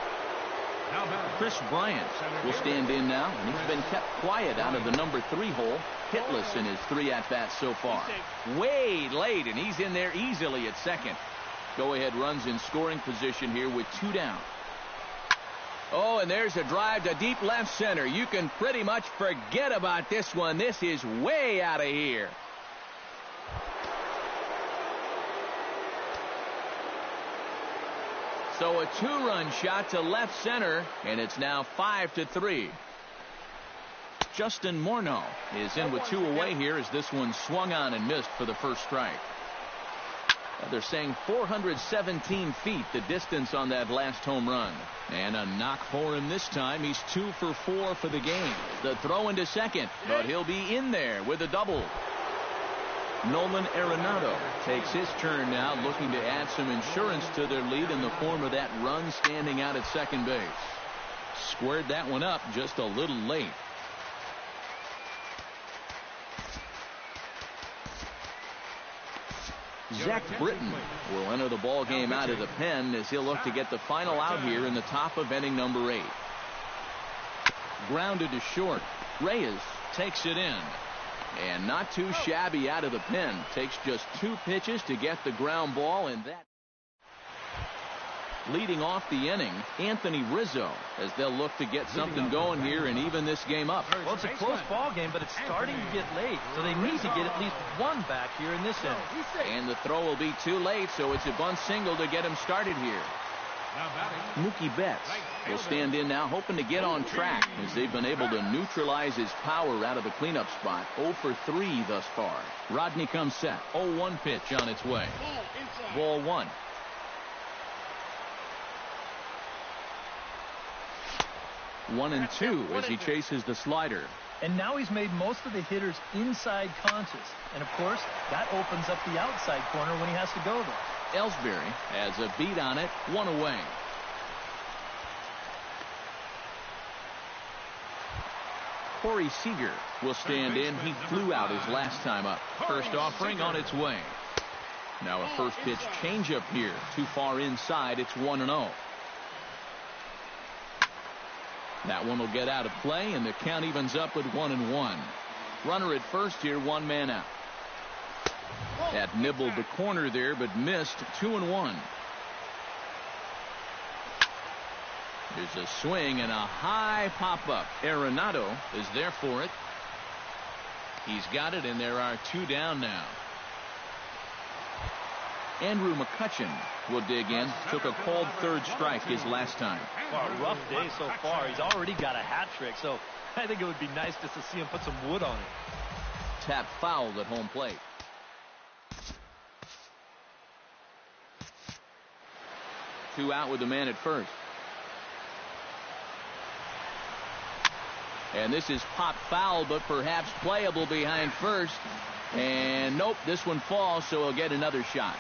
Chris Bryant will stand in now, and he's been kept quiet out of the number 3 hole, hitless in his 3 at-bats so far. Way late, and he's in there easily at second. Go-ahead runs in scoring position here with 2 down. Oh, and there's a drive to deep left center. You can pretty much forget about this one. This is way out of here. So a 2-run shot to left center, and it's now 5-3. Justin Morneau is in with 2 away here as this one swung on and missed for the first strike. They're saying 417 feet the distance on that last home run. And a knock for him this time. He's 2 for 4 for the game. The throw into second, but he'll be in there with a double. Nolan Arenado takes his turn now, looking to add some insurance to their lead in the form of that run standing out at second base. Squared that one up just a little late. Zach Britton will enter the ball game out of the pen as he'll look to get the final out here in the top of inning number 8. Grounded to short. Reyes takes it in. And not too shabby out of the pen. Takes just 2 pitches to get the ground ball, and that. Leading off the inning, Anthony Rizzo, as they'll look to get something going here and even this game up. Well, it's a close ball game, but it's starting to get late, so they need to get at least 1 back here in this inning. And the throw will be too late, so it's a bunt single to get him started here. Mookie Betts will stand in now, hoping to get on track as they've been able to neutralize his power out of the cleanup spot. 0 for 3 thus far. Rodney comes set. 0-1 pitch on its way. Ball 1. One and 2 as he chases the slider. And now he's made most of the hitters inside conscious. And, of course, that opens up the outside corner when he has to go there. Ellsbury has a beat on it, 1 away. Corey Seager will stand in. He flew out his last time up. First offering on its way. Now a first pitch changeup here. Too far inside. It's 1-0. That one will get out of play, and the count evens up with 1-1. Runner at first here, 1 man out. That nibbled the corner there, but missed. 2-1. There's a swing and a high pop-up. Arenado is there for it. He's got it, and there are 2 down now. Andrew McCutchen will dig in. Took a called third strike his last time. Well, a rough day so far. He's already got a hat trick, so I think it would be nice just to see him put some wood on it. Tap fouled at home plate. Two out with the man at first. And this is pop foul, but perhaps playable behind first. And nope, this one falls, so he'll get another shot.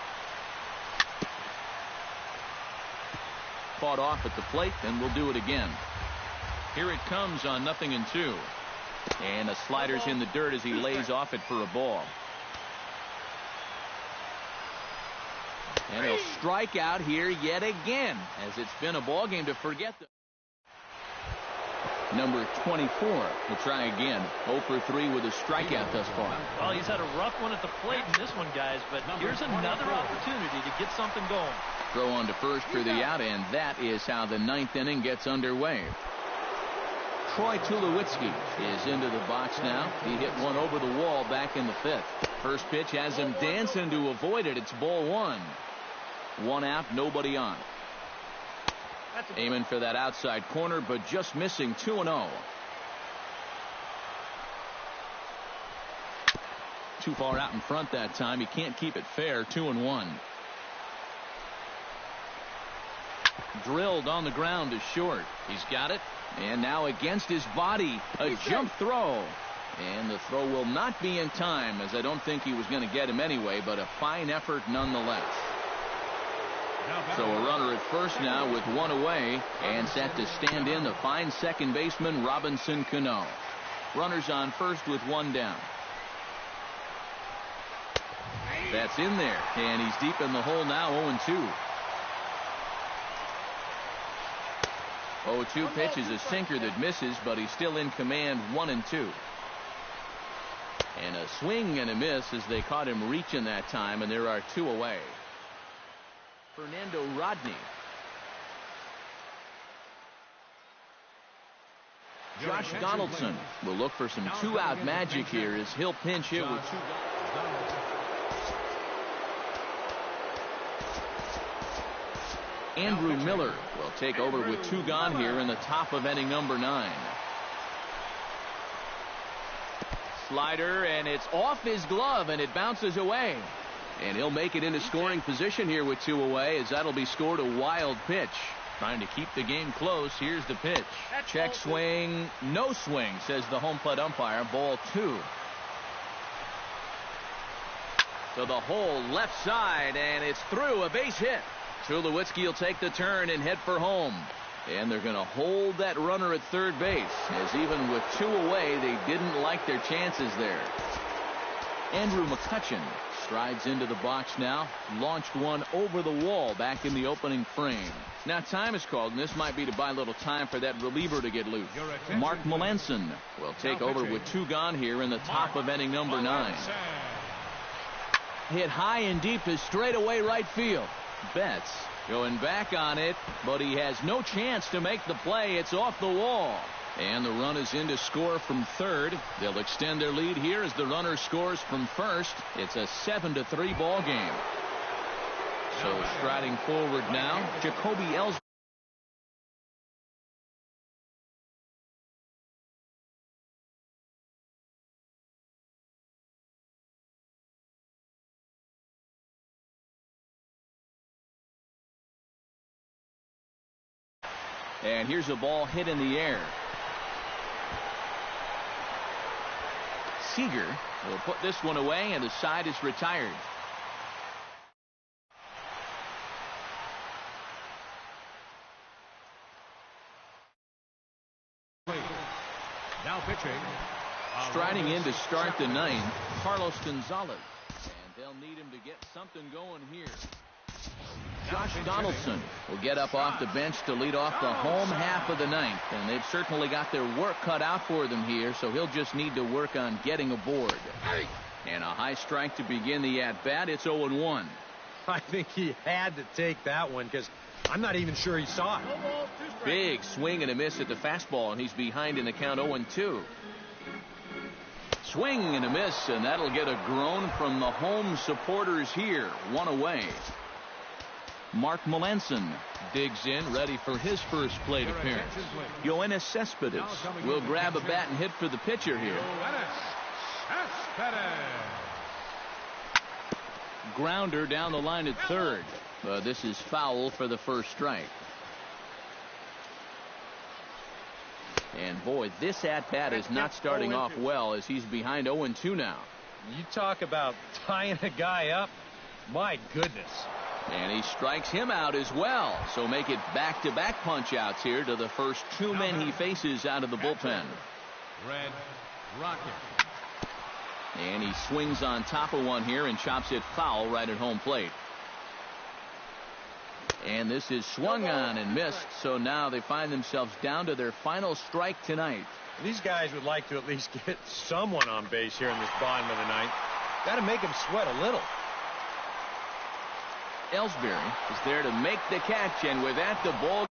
Caught off at the plate, and we'll do it again. Here it comes on 0-2. And the slider's in the dirt as he lays off it for a ball. And he'll strike out here yet again, as it's been a ball game to forget. Number 24 will try again. 0 for 3 with a strikeout thus far. Well, he's had a rough one at the plate in this one, guys, but here's another opportunity to get something going. Throw on to first for the out, and that is how the 9th inning gets underway. Troy Tulowitzki is into the box now. He hit one over the wall back in the 5th. First pitch has him dancing to avoid it. It's ball 1. 1 out, nobody on. Aiming for that outside corner, but just missing. 2-0. Too far out in front that time. He can't keep it fair. 2-1. Drilled on the ground to short. He's got it. And now against his body, a jump throw. And the throw will not be in time, as I don't think he was going to get him anyway, but a fine effort nonetheless. So a runner at first now with 1 away, and set to stand in the fine second baseman Robinson Cano. Runners on first with one down. That's in there, and he's deep in the hole now, 0-2. 0-2 pitch is a sinker that misses, but he's still in command, 1-2. And a swing and a miss as they caught him reaching that time, and there are two away. Fernando Rodney. Josh Donaldson will look for some two-out magic here as he'll pinch hit with two. Andrew Miller will take over with two gone here in the top of inning number 9. Slider, and it's off his glove, and it bounces away. And he'll make it into scoring position here with two away, as that'll be scored a wild pitch. Trying to keep the game close. Here's the pitch. Check swing. No swing, says the home plate umpire. Ball 2. To the hole left side, and it's through, a base hit. Tulowitzki will take the turn and head for home. And they're going to hold that runner at third base, as even with two away, they didn't like their chances there. Andrew McCutchen strides into the box now. Launched one over the wall back in the opening frame. Now time is called, and this might be to buy a little time for that reliever to get loose. Mark Melanson will take over with two gone here in the top of inning number 9. Hit high and deep to straightaway right field. Betts going back on it, but he has no chance to make the play. It's off the wall. And the run is in to score from third. They'll extend their lead here as the runner scores from first. It's a 7-3 ball game. So striding forward now, Jacoby Ellsbury. And here's a ball hit in the air. Seager will put this one away, and the side is retired. Now pitching. Striding in to start the 9th, Carlos Gonzalez. And they'll need him to get something going here. Josh Donaldson will get up off the bench to lead off the home half of the 9th. And they've certainly got their work cut out for them here, so he'll just need to work on getting aboard. And a high strike to begin the at-bat. It's 0-1. I think he had to take that one, because I'm not even sure he saw it. Big swing and a miss at the fastball, and he's behind in the count, 0-2. Swing and a miss, and that'll get a groan from the home supporters here. One away. Mark Melanson digs in, ready for his first plate appearance. Yoenis Cespedes will grab a bat and hit for the pitcher here. Grounder down the line at third. This is foul for the first strike. And boy, this at-bat is not starting off well, as he's behind 0-2 now. You talk about tying a guy up. My goodness. And he strikes him out as well. So make it back-to-back punch-outs here to the first two men he faces out of the bullpen. Red Rocket. And he swings on top of one here and chops it foul right at home plate. And this is swung on and missed. So now they find themselves down to their final strike tonight. These guys would like to at least get someone on base here in this bottom of the 9th. Got to make them sweat a little. Ellsbury is there to make the catch, and with that, the ball